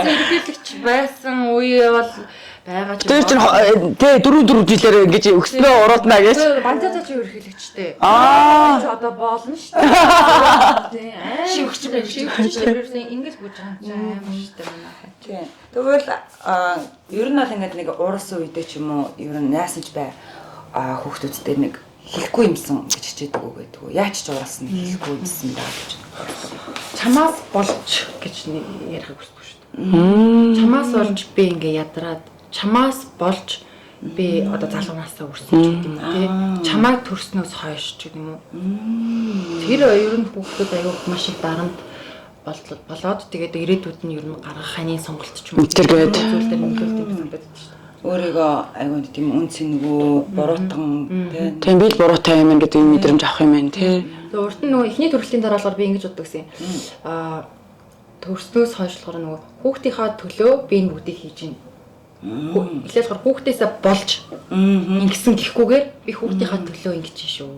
Ерөнхийлөгч байсан үе бол байгаа ч. Тэр чинь тэ 4 жилээр ингэж өгснөө уруулнаа гэж. Бантаа чи ерөнхийлөгчтэй. Одоо болно шүү дээ. Шивгч ингэж гүйж байгаа юм амар шүү дээ. Тийм. Тэгвэл ер нь бол ингээд нэг уурсан үедээ ч юм уу ер нь яасан ч бай хүүхдүүдтэй нэг хэлэхгүй юмсан гэж хичээдэг үг гэдэг. Яаж ч уурсан хэлэхгүй юмсан даа гэж. Чамаас болж гэж ярих хүсдэг шүү дээ. Чамаас болж би ингээ ядраад чамаас болж би одоо залуунаасаа үрсэн ч гэдэг юм тий. Чамайг төрснөөс хойш ч гэдэг юм уу. Тэр ер нь хүүхдүүд аюул маш их дарамт болоод тэгээд ирээдүйд нь ер нь гаргах ханы сонголт ч юм уу. Тэгээд зүйл дээр нөлөөлт юм санагдаж шүү дээ. Өөрийгөө айгүй тийм үн цэнгүү буруутан тийм би л буруутай юм гэдэг мэдрэмж авах юм байна тий. Тэгээд урд нь нөгөө эхний төрөлтийн дараа болохоор би ингэж боддог гэсэн. Төрснөөс хойшлохоор нөгөө хүүхдийнхаа төлөө би энэ бүгдийг хийж байна. Эхлээд болохоор хүүхдээсээ болж ингэсэн гэхгүйгээр би хүүхдийнхаа төлөө ингэж шүү.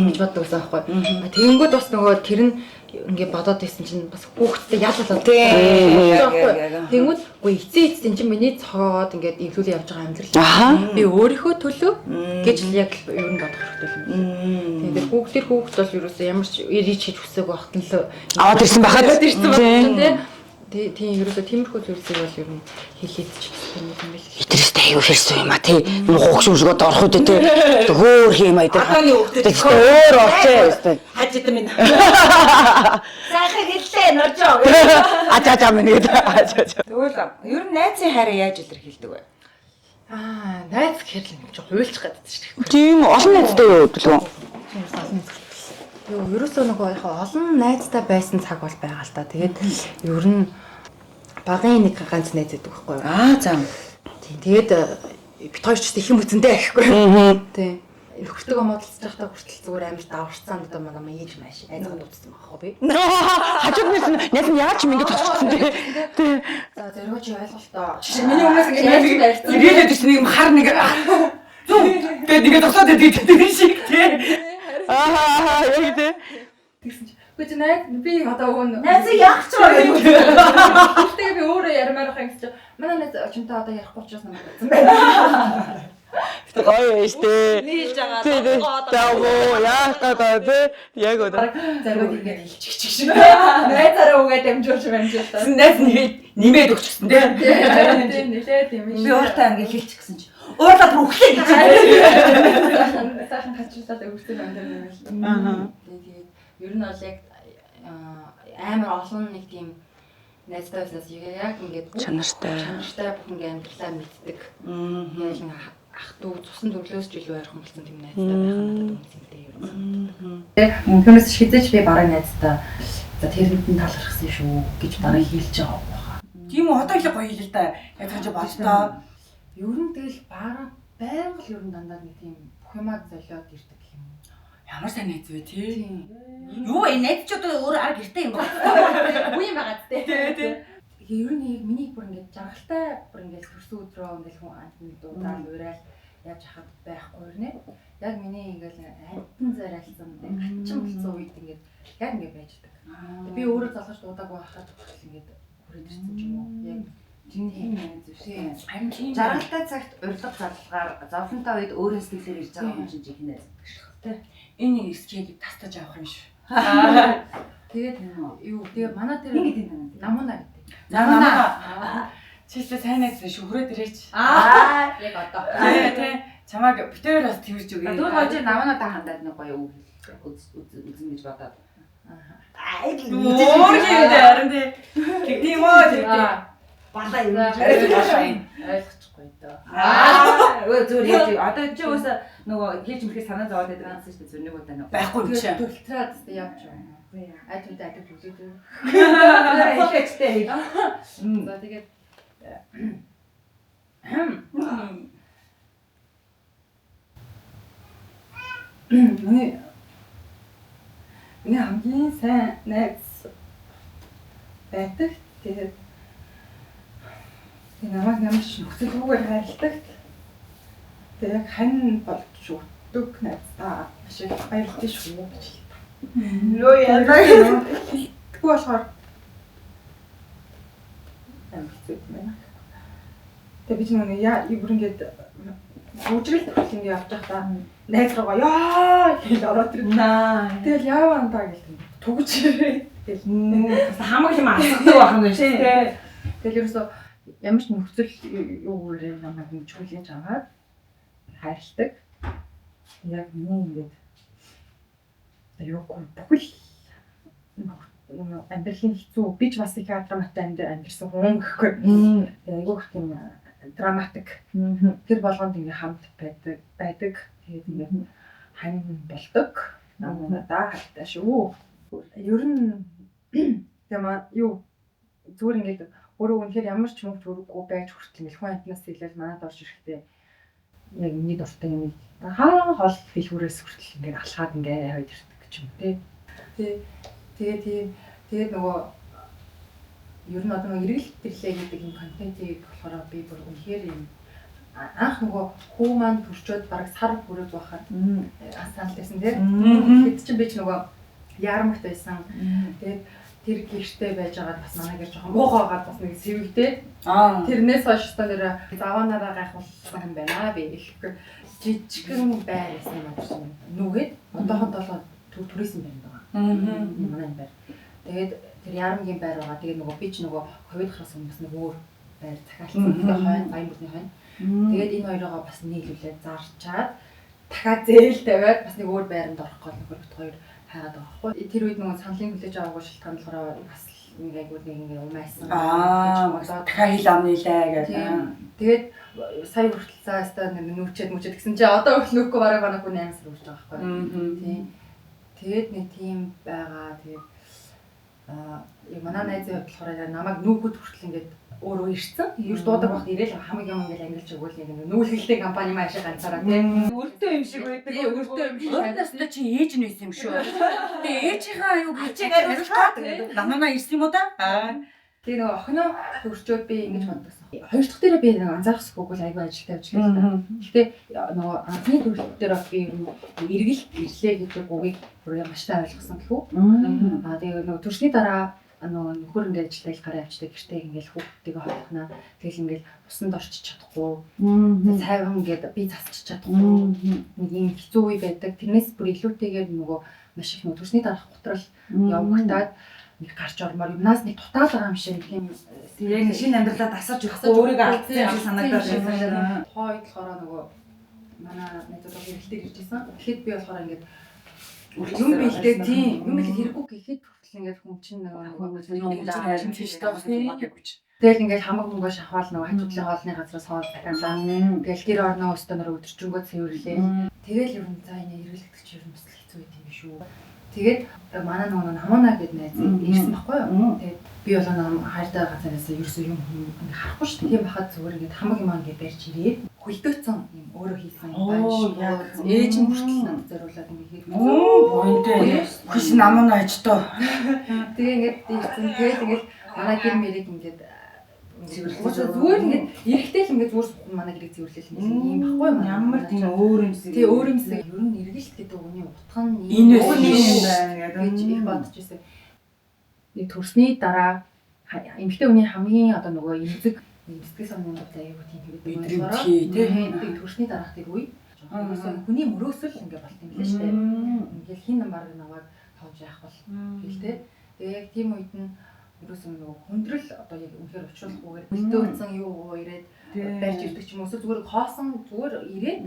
Гэж боддог гэсэн аахгүй. Тэгэнгүүт бас нөгөө тэр нь ингээ бодоод байсан чинь бас хүүхдтэй ялгалаа. Тэнгүүд үгүй эцээ чинь миний цогоод ингээд эвлүүлээ явж байгаа амьдрал. Би өөрийнхөө төлөө гэж яг ер нь бодох хэрэгтэй юм. Тэгээд хүүхд бол ерөөсөө ямар ч ирийч хийж хүсээгүй багт нь л аваад ирсэн байхад тийм ерөөсөө тиймэрхүү зүйлсийг бол ер нь хэлээд ч гэсэн юм байл. Итрээстэй аюу хэрсэн юм а тий. Хугшмшгод орох үү тий. Хөөх юм а тий. Ахааны хүүхдэд өөр орчээ. хажид минь. Сайхан хэллээ ножоо. Ачаа минь гэдэг. Тэгвэл ер нь найзын хайраа яаж илэрхийлдэг вэ? Найз гэхэл юм чи хуйлчих гадаг шүү дээ. Тийм олон найзтай юу төлөв. Ерөөсөө нөгөө олон найзтай байсан цаг бол байгаа л та. Тэгээд ер нь багын нэг ганц найз байдаг байхгүй юу? За. Тэгээд бит хоёр ч их юм үзэндээ гэхгүй. Тийм. Нөхөртөө модалцж байхдаа хүртэл зүгээр амар даварцсан одоо манай ээж маш айцгаа дуудсан байхгүй би. Хажууд найз нь яаж ч ингэж очсон тий. За зэрэг чи ойлголтоо. Миний өмнөөс ингэж ирээд ирсэн юм хар нэг. Тэгээд ингэ тосоод идэв шиг тий. Яг тий. Тэгсэн чи үгүй найз би одоо өгнө. Найз яах ч юм. Тэгтээ би өөрөө ярмаар байх юм чи. Манай найз чимтэй одоо ярихгүй учраас намайг утсан байна. Гоё штэ. Нийлж байгаа. Таамо яах гэдэг тий. Яг одоо. Зарим ингэж хэлчих шиг. Найзаараа үгээд амжуулж байна л та. Найз нэмээд өгчихсэн тий. Тийм нэлээд юм шиг. Би ууртаа ингэ хэлчих гэсэн чи. Уурлаад өглөө гэж. Сайхан тачуулаад өгсөн юм даа. Тэгээд ер нь бол яг амар олон нэг тийм найзтай байснаас яг ингээд Чанартай бүх ингээ амьдралаа мэддэг. Яг нэг ах トゥ цусан төрлөөс ч илүү ойрхон болсон тийм найзтай байх надад үнэтэй ер нь. Тэгээд түүнээс шийдэж би бараг найзтай за тэрэнд нь талархсан шүү гэж бараг хэлж байгаа байна. Тийм үү одоо их гоё хэлээ да. Яг ч бодлоо. Ер нь тэгэл бараг байнга л ер нь дандаа нэг тийм бүх юмаа золиод ирдэг гэх юм. Ямар сайн найз вэ тий? Юу энэ найз ч одоо өөр арга гэртэй юм байна. Үгүй юм байгаа тээ. Тэгээ ер нь яг миний бүр ингээд жаргалтай бүр ингээд төрсөн өдрөө ингээд хүн амтны дуудаал уурал яаж хахад байхгүй нэ. яг миний ингээл амтан зарайлсан гачин болцсон үед ингээд яг ингээд байждаг. Би өөрөө залгаж дуудаагүй хахад ингээд хүрээд ирсэн ч юм уу. Яг тийм найз биш. Харин тийм Жаргалтай цагт урилга залгаар зовлонтой үед өөрөө сэтгэлээр ирж байгаа хүн чинь жинхэнэ найз гэж байна. энэ скейлийг тастаж авах юм шүү. Тэгээд юу тэгээ манай дээр намуна гэдэг. Намуна. Чийлээ сайн найз шүү. Хүрээд ирээч. Яг одоо. Тий. Чамааг битээр бас твэрж өгье. Дүүр хожи намуунаа хандаад нэг гоё үг үзэн гэж бодоод. Өөр юм дээ харин тий. Тийм үү тий. Балаа юм. Ойлгочихгүй дөө. Зүгээр яг одоо чи уусаа нөгөө хийж мөрхий санаа зовоод байдаг гэсэн чинь зүрхний удаа нөгөө Байхгүй юм чи. Төлтраад явж байна. Айдууд айдууд үзээд. хэлээчтэй. За тэгээд Миний хамгийн сайн найз байдаг. Тэгээд намайг намш нөхцөлгүйгээр хайрладаг. Тэгээд яг хань болж өгдөг найздаа маш их баярлалтай шүү гэж хэлдэг. Нөө яа. Тэгвэл болохоор амжилт байна. Тэгээд би нэг яа бүр ингээд үжрэл төрөл ингээд явж байхдаа найз руугаа яа гэж ороод ирнэ. Тэгэл яаваа даа гэж түгж тэгэл хамаг юм асуудаг байх юм шиг тий. тэгэл ерөөсөө ямар ч нөхцөл юугаар намайг нь чөлөөж аваад хайрладаг. Яг миний ингээд аюугүй бүхэл амьдралын хэцүү би ч бас их драматай амьдэрсэн хүн гэхгүй. Айгүйх тийм драматик. Тэр болгонд ингээ хамт байдаг. Тэгээд ингээ хань болдог. Намуудаа хальтаа шүү. Ер нь тийм юу зүгээр ингээд өөрөө үнэхээр ямар ч мөнгө төрөхгүй байж хүртэл ингээ хүн амтнаас хэлээд манад орж ирэхдээ яг миний дуртай юм хаа хол хэлбэрээс хүртэл ингээ алхаад ингээ хойд ирдэг гэж юм тий. Тэгээд нөгөө ер нь одоо эргэлт төрлөө гэдэг юм контентийг болохоор би бүр үнэхээр юм анх нөгөө хүү маань төрчөөд бараг сар бүрээд байхад асаал байсан тийм. Хэд ч би ч нөгөө яармагт байсан. Тэгээд тэр гэртэй байж байгаад бас манай гэр жоохон гоогоод бас нэг сэвэгтэй. Тэрнээс хойш та нэр заваанаараа гайхуулсан юм байна би ихгүй. Жижигхэн байрсан юм байна. Нүгэд одоохондоо түрээсэн байна. Манай байр. Тэгээд тэр яармгийн байр байгаа. Тэгээд нөгөө би ч нөгөө ковид гарсан хүмүүс нэг өөр байр захиалсан хойно баян бүрний хойно. Тэгээд энэ хоёроо бас нийлүүлээд зарчаад дахиад зээл тавиад бас нэг өөр байранд орох гол нөхөрт хоёр хайгаад байгаа байхгүй. Тэр үед нөгөө саналын хүлээж аваагүй шалтгаан болохоор бас нэг айгууд нэг ингэ умайсан. Дахиад хил амнилаа гэдэг. Тэгээд сая хүртэл цаастаа нүүчээд гэсэн чи одоо хүртэл нүүхгүй бараг банаг хүн 8 сар үрж байгаа байхгүй. Тийм. Тэгээд нэг тийм байгаа. Тэгээд манай найзын хувьд болохоор намайг нүүхөд хүртэл ингээд өөрөө ирсэн. Ер дуудаг бахт ирээл хамаг юм ингээд ангилж өгөөл нэг нүүлгэлтэй компани маань ашиг ганцаараа тийм. Өртөө юм шиг байдаг. Өртөө юм шиг. Өөртөөсөө чи ээж нь байсан юм шүү. Тэгээ ээжийнхаа юу бичиг хариултаа намаа ирсэн юм уу да? Тэгээ нөгөө охиноо төрчөөд би ингэж боддогсон. Хоёр дахь дээрээ би нэг анзаарахгүй бол аягүй ажилтаа явж байлаа. Гэхдээ нөгөө анхны төрөл дээр би эргэлт ирлээ гэдэг үгийг бүр маш та ойлгосон гэхүү. Тэгээ нөгөө төрсний дараа нөгөө нөхөр ингээд ажилтаа гараа авчдаг гэртээ ингээд хүүхдтэйгээ хойлохнаа тэгэл ингээд усанд орчиж чадахгүй. Цайван ингээд би засчих чадахгүй. Нэг юм хэцүү үе байдаг. Тэрнээс бүр илүүтэйгээр нөгөө маш их нөгөө төрсний дараах готрол явагдаад нэг гарч ормоор юмнаас нэг дутаад байгаа юм шиг тийм яг шинэ амьдралаа дасаж өгөхгүй өөрийгөө алдсан юм шиг санагдаад байсан. Хойд болохоор нөгөө манай найзууд хэрэгтэй ирж исэн. Тэгэхэд би болохоор ингээд юм бэлдээ тийм юм бэлдээ хэрэггүй гэхэд хүртэл ингээд хүн чинь нөгөө тэгэл ингээд хамаг мөнгөө шахаал нөгөө хажуудлын хоолны газраас хоол тавилаа. Тэгэл гэр орноо өстөнөр өдөржингөө цэвэрлээ. Тэгэл ер нь за энэ эргэлдэгч ер нь бас хэцүү байт юм шүү. Тэгээд манай нөгөө намуна гэдэг найз ирсэн байхгүй юу? Тэгээд би болоо хайртай газараас ерөөсөө юм ингээ харахгүй шүү дээ. Тийм бахад зүгээр ингээд хамаг юм ингээ барьж ирээд хөлдөөцөн юм өөрөө хийсэн байж шүү. Ээж нь хүртэл надад зориулаад ингээ хийх. Боёнтэй. Хүч намуна ажтоо. Тэгээ ингээд ирсэн. Тэгээд манай гэр мэрийг ингээд зүгээр ингээд эрэхтэй л ингээд зүгээр манай гэрийг цэвэрлээл юм баггүй юм. Ямар тийм өөр юмсэг. Тий өөр юмсэг. Ер нь эргэлт гэдэг үгний утга нь Энэ гэж их бодож байсан. Нэг төрсний дараа эмэгтэй хүний хамгийн одоо нөгөө эмзэг сэтгэл санааны аюу тийм хэрэгтэй болохоор тий төрсний дараахыг үе. Ерөөсөө хүний мөрөөсөл ингээд болт юм л шүү дээ. Ингээл хин намбар наваад тоож яах бол гэлтэй. Тэгээ яг тийм үед нь ерөөсөө нөгөө хүндрэл одоо яг үнэхээр учруулахгүйгээр бэлдөөцсөн юу ирээд барьж ирдэг ч юм уу зүгээр хоосон зүгээр ирээд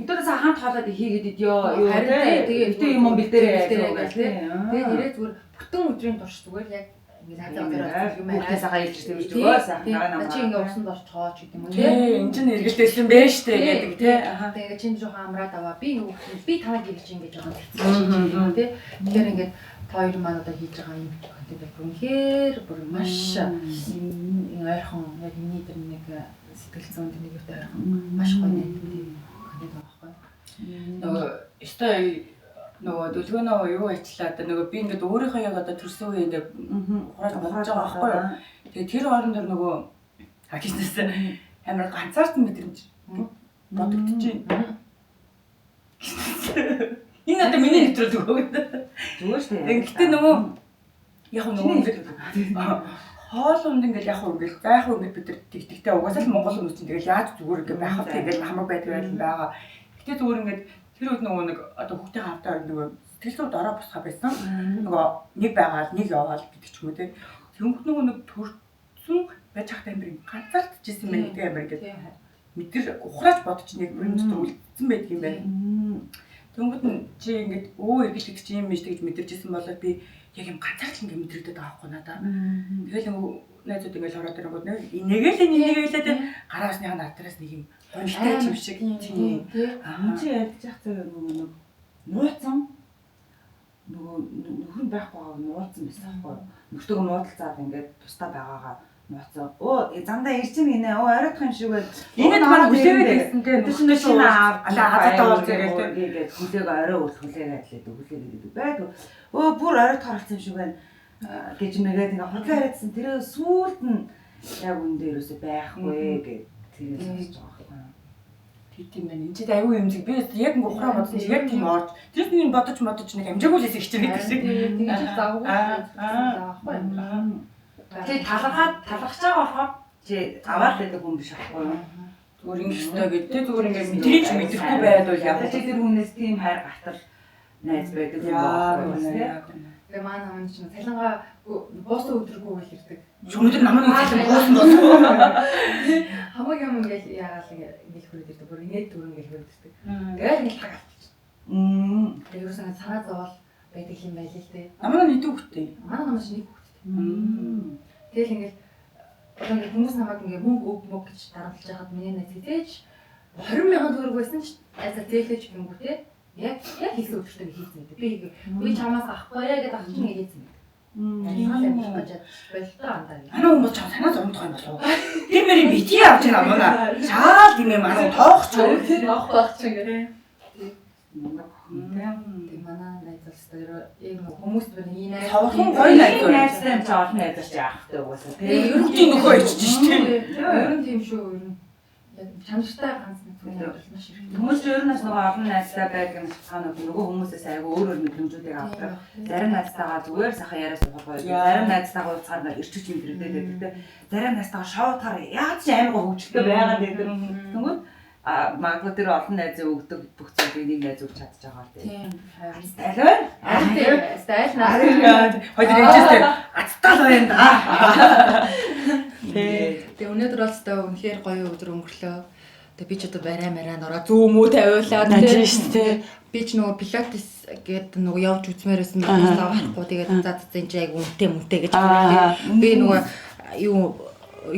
Хэдүүлээс хамт хоолоод хийгээд идё. тэгээ Гэтэ юм бэлдээрээ гэх тий. Тэгээ ирээд зүгээр бүтэн өдрийн турш зүгээр яг ингээд хазаа юм Хүүхдээс агаа илж тэрж өгөө сайхан намаа. Чи ингээд усан дорч цооч гэдэг юм уу тий. Энд чинь эргэлтэйсэн байж штэ гэдэг тий. Тэгээ чинь жоохон амраад аваа. Би танаа гэрч ингэж байгаа гэсэн тий. Тэгэхээр ингээд хоёр маань одоо хийж байгаа юм гэдэг үнэхээр бүр маш ойрхон яг миний тэр нэг сэтгэл зүйн нэг юутай ойрхон маш гоё нэг тийм байгаа байхгүй. Нөгөө өстой нөгөө дүлгөөнөө юу ажиллаа одоо нөгөө би ингээд өөрийнхөө яг одоо төрсөн үе ингээд хурааж бодож байгаа байхгүй юу. Тэгээ тэр хооронд нөгөө агиснаас амар ганцаарсан мэдрэмж бодогдож байна. Энэ одоо миний нэвтрүүлэг өгөөд. Зүгээр шүү дээ. Гэхдээ нөгөө яг нөгөө ингээд хоол унд ингээд яг ингээд гайхав ингээд бид нар тэгтээ угаасаа л Монгол хүмүүс чинь тэгэл яаж зүгээр ингээд байхад ингээд хамаг байдаг байл байгаа. Гэтэ зүгээр ингээд тэр үед нөгөө нэг одоо хүүхдийн хавтаа нөгөө сэтгэл зүйд ороо босхоо байсан. Нөгөө нэг байгаад нэг яваал гэдэг ч юм уу те. Тэнгүүд нөгөө нэг төрсөн байж хахтай амир ганцаардчихсэн юм байна гэдэг амир ингээд мэдэр ухрааж бодож нэг бүрэн дотор үлдсэн байдаг юм байна. Тэнгүүд нь чи ингээд эргэж гэдэг чи юм биш гэж мэдэрчсэн болоод би яг юм ганцаарл ингээд мэдрэгдээд байгаа хгүй надаа. Тэгэл нөгөө найзууд ингээд ороод ирэнгүүт нэгээл гараасныхаа натраас нэг юм гонштой юм шиг тийм. Чи ядчих цаг нөгөө нууцсан нөгөө нөхөр байхгүй байгаа нууцсан байсан байхгүй. Нөхдөг нууцлцаад ингээд тустаа байгаагаа нууцсан. Зандаа ирж ийн гинэ. Ойротох юм шиг байл. Энэ маань хүлээгээд байсан те. Тэшнэ шинэ хазаатаа бол зэрэг тэгээд хүлээг орой хүлээгээд хэлээд байдаг. Бүр ойротох харагдсан юм шиг байна. Гэж мэгээд ингээ худлаа яриадсан. Тэр сүүлд нь яг үндэ ерөөсөй байхгүй гэж тэгээд сонсож байгаа. Тийм байна. Энд чинь аюу юмзэг би яг ухраа бодсон чи яг тийм орж тэр нь бодож нэг амжаагүй л хэсэг хичээгээд шиг. Тэгээд завгүй заахгүй. Тэг талхаж байгаа болохоор чи аваад байдаг хүн биш аахгүй юу? Зүгээр ингэ өстой гэдэг зүгээр ингэ мэдрийч мэдрэхгүй байдвал яг чи тэр хүнээс тийм хайр гатар найз байдаг юм байна. Тэгээ маань хамт чинь цалингаа босоо өдрөгөө үйл ирдэг. Өнөөдөр намайг үзсэн боосон болов. Хамаг юм ингээл яагаад ингээл хүрээд ирдэг. Бүр инээд дүр ингээл хүрээд ирдэг. Тэгээд ингээл таг авчих. Тэгээд ерөөсөө санаа зовол байдаг юм байл л дээ. Намайг нэг хүүхдтэй. Манай намайг нэг хүүхдтэй. Тэгэл ингээл одоо хүмүүс намайг ингээ мөнгө өг гэж дарамтлаж байхад миний найз хизээж 20,000 төгрөг байсан ч айсаа зээлэж гингүүтэй яг хийсэн өдөртөө хийсэн гэдэг. Би чамаас авахгүй гэдэг ах чинь хийсэн гэдэг. Ана хүмүүс чам санаа зовдох юм болов. Тэр мэрийн битгий авч байгаа юм аа. Шаал гинэ манай тоохч тэр авах байх чинь гэдэг. Тийм манай найз болохоор яг хүмүүс бүр энэ совхон гоё найзтай юм чи олон найзч яахтай угаасаа тийм. ер нь тийм нөхөө ичж штэ. Ер нь тийм шүү ер нь. Яг чанартай ганц нэг зүйл маш их. Хүмүүс ер нь нөгөө олон найзтай байдаг юм шалтгаан нөгөө хүмүүсээс айгүй өөр мэдрэмжүүдийг авдаг. Зарим найзтайгаа зүгээр сайхан яриа суух гоё. Зарим найзтайгаа уулзахаар ирчиж мэдрэгдээд байдаг. Зарим найзтайгаа шоудахаар яаж ч амар хөвгөлтэй байгаад байдаг. Тэгвэл магадгүй тэр олон найзаа өгдөг бүх зүйлийг нэг найз өгч чадчих байгаа л тийм. Стайл байна. Стайл наа. Хоёул ээжтэй ацтал байна да. Тэгээ өнөөдөр бол өстой үнэхээр гоё өдөр өнгөрлөө. Тэгээ би ч одоо барай нороо зүү мүү тавиулаад тийм шүү дээ. Би ч нөгөө пилатес гээд нөгөө явж үзмээр байсан байна авахгүй тэгээд за энэ ч айгу үнэтэй гэж би нөгөө юу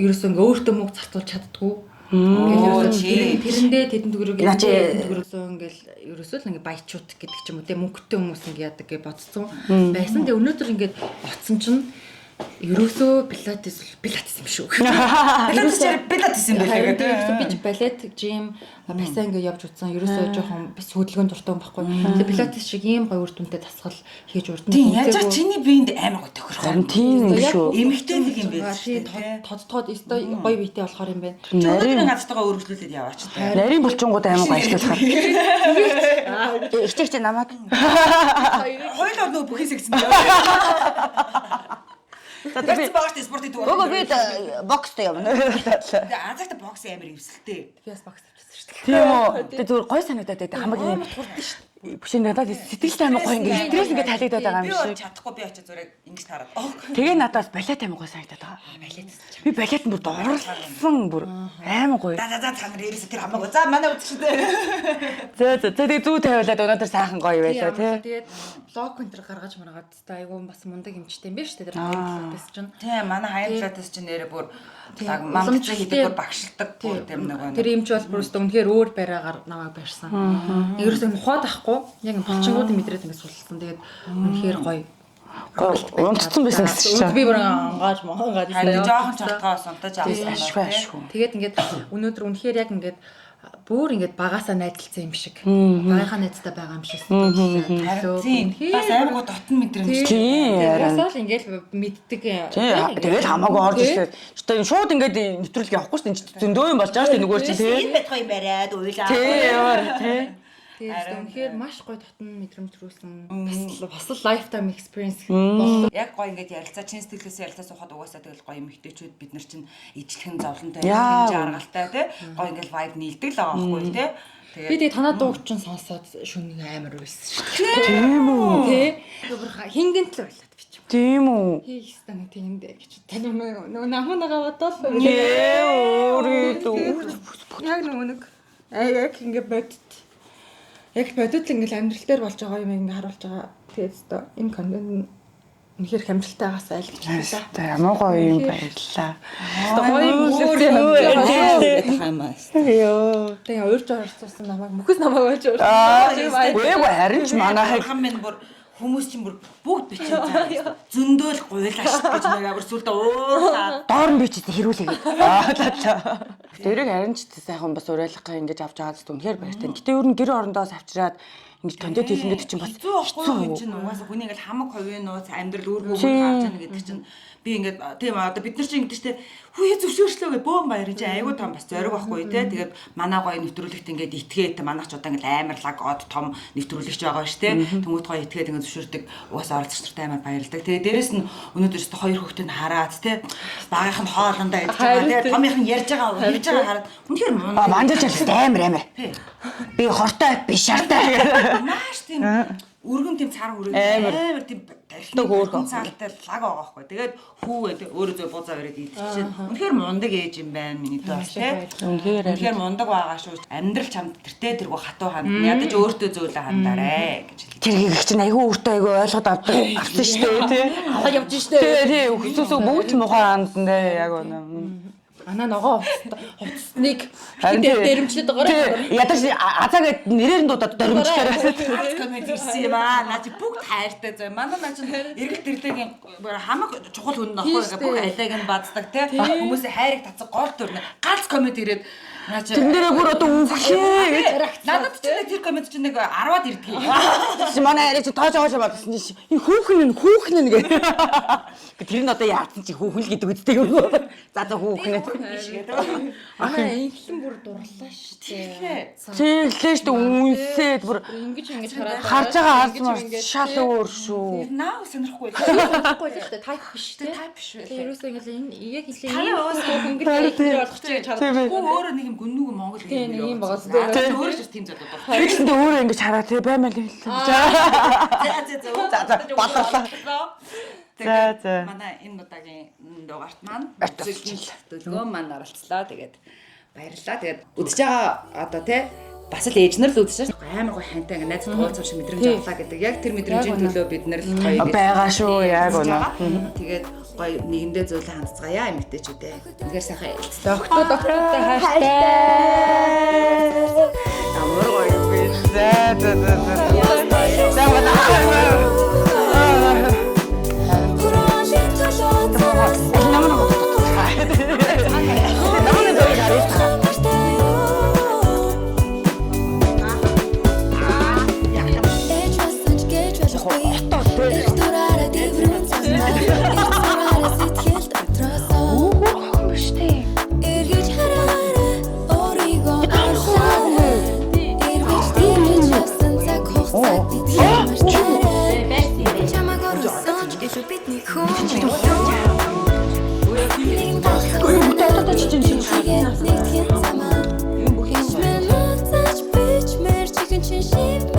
ерөөсөө ингээ өөртөө мөнгө зартуулж чаддгүй. Тэрэндээ тэдэн төгрөг ингээл ерөөсөө л ингээ баячууд гэдэг ч юм уу те мөнгөтэй хүмүүс ингээ яадаг гэж бодсон байсан. Тэгээ өнөөдөр ингээд оцсон чинь ерөөсөө пилатес юм шүү. Пилатес юм байна гэдэг. Би балет, жим, бассейн гэж явж утсан. Ерөөсөө жоохон би хөдөлгөөн дуртай юм байхгүй. Тэгээ пилатес шиг ийм гоё үр дүнтэй дасгал хийж урд нь. Тийм яаж чиний биед амар гоё тохирох. Харин тийм юм шүү. Эмэгтэй нэг юм байна. Тодтоод өстой гоё биетэй болохоор юм байна. Өнөөдрийн газартайгаа өргөжлүүлээд яваач та. Нарийн булчингууд аймаг ажиллуулахаар. Ихтэй намайг. Хоёул орно бүх хэсэгсэн. Тэгээд бокс спортын дугаар. Гоо би бокстой явна. Азагта бокс амар ивсэлтэй. Би бас бокс авчихсан шүү дээ. Тийм үү. Тэгээ зүгээр гой санагдаад байдаг. Хамгийн турдсан шүү. Биш надад сэтгэл амар гоё ингээ стресс ингээ талигдаад байгаа юм шиг. Би чадахгүй би очиж зураг ингэж тараад. Тэгээ надаас балет амар гоё санагдаад байгаа. Балет. Би балет бүр дурлсан бүр амар гоё. За цаанаар ерөөсө тэр хамаагүй. За манай үзчихтэй. За тэгээ зүү тавиулаад өнөөдөр сайхан гоё байлаа тий. Тэгээд блог контр гаргаж маргаад та айгүй бас мундаг юмчтэй юм байна шүү дээ. Тэр хаяглалтаас чинь. Тийм манай хаяглалтаас чинь нэрээ бүр мамцаа хийдэг бүр багшилдаг бүр тийм нэг байна. Тэр юмч бол бүр өстө үнэхээр өөр байраагаар намайг барьсан. Ерөөсөө ухаад ахгүй. Яг булчингуудын мэдрээд ингэ сулсан. Тэгээд үнэхээр гоё. Унтцсан байсан гэсэн чинь. Би бүр ангааж харин жоохон чартгаас унтаж авсан. Тэгээд ингээд өнөөдөр үнэхээр яг ингээд бүр ингээд багасаа найдалцсан юм шиг. Багийнхаа найзтай байгаа юм шиг. Харин бас аймаг дотн мэдрэмж. Тийм. Ясаал ингээд мэддэг. Тэгээд хамаагүй орж ирлээ. Гэтэ шууд ингээд нэвтрүүлэг явахгүй шүү дээ. Зөндөө юм болж байгаа шүү дээ нөгөө чинь тий. Энэ байтгай юм бариад уйлаа. Тий. Тэгээд үнэхээр маш гоё дотн мэдрэмж төрүүлсэн. Бас л lifetime experience боллоо. Яг гоё ингээд ярилцаа чин сэтгэлээс ярилцаа суухад угаасаа тэгэл гоё эмэгтэйчүүд бид нар чинь ижлэхэн зовлонтой хэмжээ аргалтай тий. Гоё ингээд vibe нийлдэг л байгаа байхгүй тий. Би тэгээ танаа дууг чинь сонсоод шүнийг амар уйлсан шүү дээ. Тийм үү. Тий. Зүгээр хингэнт л байлаад би ч юм. Тийм үү. Хийстэн тиймдээ гэж. Таны нөгөө намаагаа бодвол өөрөө яг нэг яг ингэ бодт. Яг бодвол ингээл амьдрал дээр болж байгаа юм ингээ харуулж байгаа. Тэгээд өстө энэ контент үнэхээр хамжилтаагаас айл гэж хэлсэн. Ямар гоё юм баярлаа. Гоё юм үлээ хамаас. Йоо. Тэгээ уурж орцсон намайг мөхөс намайг болж уурж. Үгүй харин ч манай хам минь бүр хүмүүс чинь бүр бүгд бичиж байгаа. Зөндөөл гуйлаа шít гэж нэг амар сүлдө уураад доор нь бичиж хэрүүлээ гэдэг. Тэрийг харин ч сайхан бас уриалгах ингэж авч байгаа зү үнэхээр баяртай. Гэтэ ер нь гэр орондоос авчираад ингэж контент хийлгээд чинь бас хэцүү юм чинь угаасаа хүний ингээл хамаг хувийн нууц амьдрал үүргүү гарч яана гэдэг чинь би ингээд тийм одоо бид нар чинь ингэж тэ хүү зөвшөөрчлөө гэж бөөм баяр чи айгуу том бас зориг байхгүй те тэгээд манай гоё нэвтрүүлэгт ингээд итгээд манайч удаа ингээд амар лаг од том нэвтрүүлэгч байгаа ш те тэмүүд гоё итгээд ингээд зөвшөөрдөг угаасаа оролцогч нартай амар баярлдаг тэгээд дээрэс нь өнөөдөр ч хоёр хүүхдийг хараад те багийнх нь хоолндоо идэж байгаа те томийнх нь ярьж байгаа хэлж байгаа хараад үнэхээр манжаач амар би хортой би шартай маш тийм өргөн тийм цар хүрээ амар тийм тархиндаг өөрхөн цаалтай лаг байгаа байхгүй. Тэгээд хүүгээ өөрөө зөө бузаа өрөөд идчихсэн. Үнэхээр мундаг ээж юм байна миний дөө тий. Үнэхээр мундаг байгаа шүү. Амьдрал чамд тэртээ тэргүй хатуу ханд. Ядаж өөртөө зөөлө хандаарэ гэж хэлээ. Тэр их чинь айгүй өөртөө айгүй ойлгоод авсан шүү дээ тий. аваад явж штэ. Тий хөсөөсөө бүгд л мухаа хандсан дээ яг үнэ. Анаа ногоо хувцсныг дэрэмжлээд байгаарай. Ядаж азаа гэд нэрээр нь дуудаад дөрмжлээрээ. Коммент ирсэн юм аа. Наа чи бүгд хайртай зөө. Манай наа чи эргэл тэрлэгийн хамаг чухал хүн нөхгүй ингээ бүх алайг нь баддаг те. Хүмүүсийн хайрыг татсан гол төрнө. Галз коммент ирээд тэр нэрээ бүр одоо үхлээ гэж. Надад ч тэр коммент чи нэг 10-аад ирдэг юм. Манай арай чи тоож байгаа бодсон чи энэ хүүхэн гэ. Тэр нь одоо яатсан чи хүүхэн л гэдэг үстэй юм. За хүүхэн Амаа инхлэн бүр дурлаа штэ. Тэглээ штэ үнсээд бүр ингэж харж байгаа харж шал өөр шүү. Наа сонирхгүй штэ. Тайп биш штэ. Тайп биш үү. Ерөөсөө ингэ энэ яг хэлээ юм хөнгөлөж болох чи гэж хараад. Өөрөө нэг юм гүннүүг Монгол хэлээ. Тийм байгаас. Өөрөө ч тийм зүйл бодох. Тэгсэндээ өөрөө ингэж хараа тий баймал хэлээ. За баларлаа. За. Манай энэ удаагийн дугаарт маань төлгөө маань оролцлоо. Тэгээд баярлалаа. Тэгээд үдчихэж байгаа одоо тий бас л ээж нар л үдчихэж амар гоё хантай ингээ найз туулцав шиг мэдрэмж авлаа гэдэг. Яг тэр мэдрэмжийн төлөө бид нар л гоё байгаа шүү яг үнэ. Тэгээд гоё нэгэндээ зөвлөн хандцгаая эмэгтэйчүүдээ. Тэгэхээр сайхан ярилцлаа. Доктортой хайртай. Амар гоё юм бэ. За. Чичэн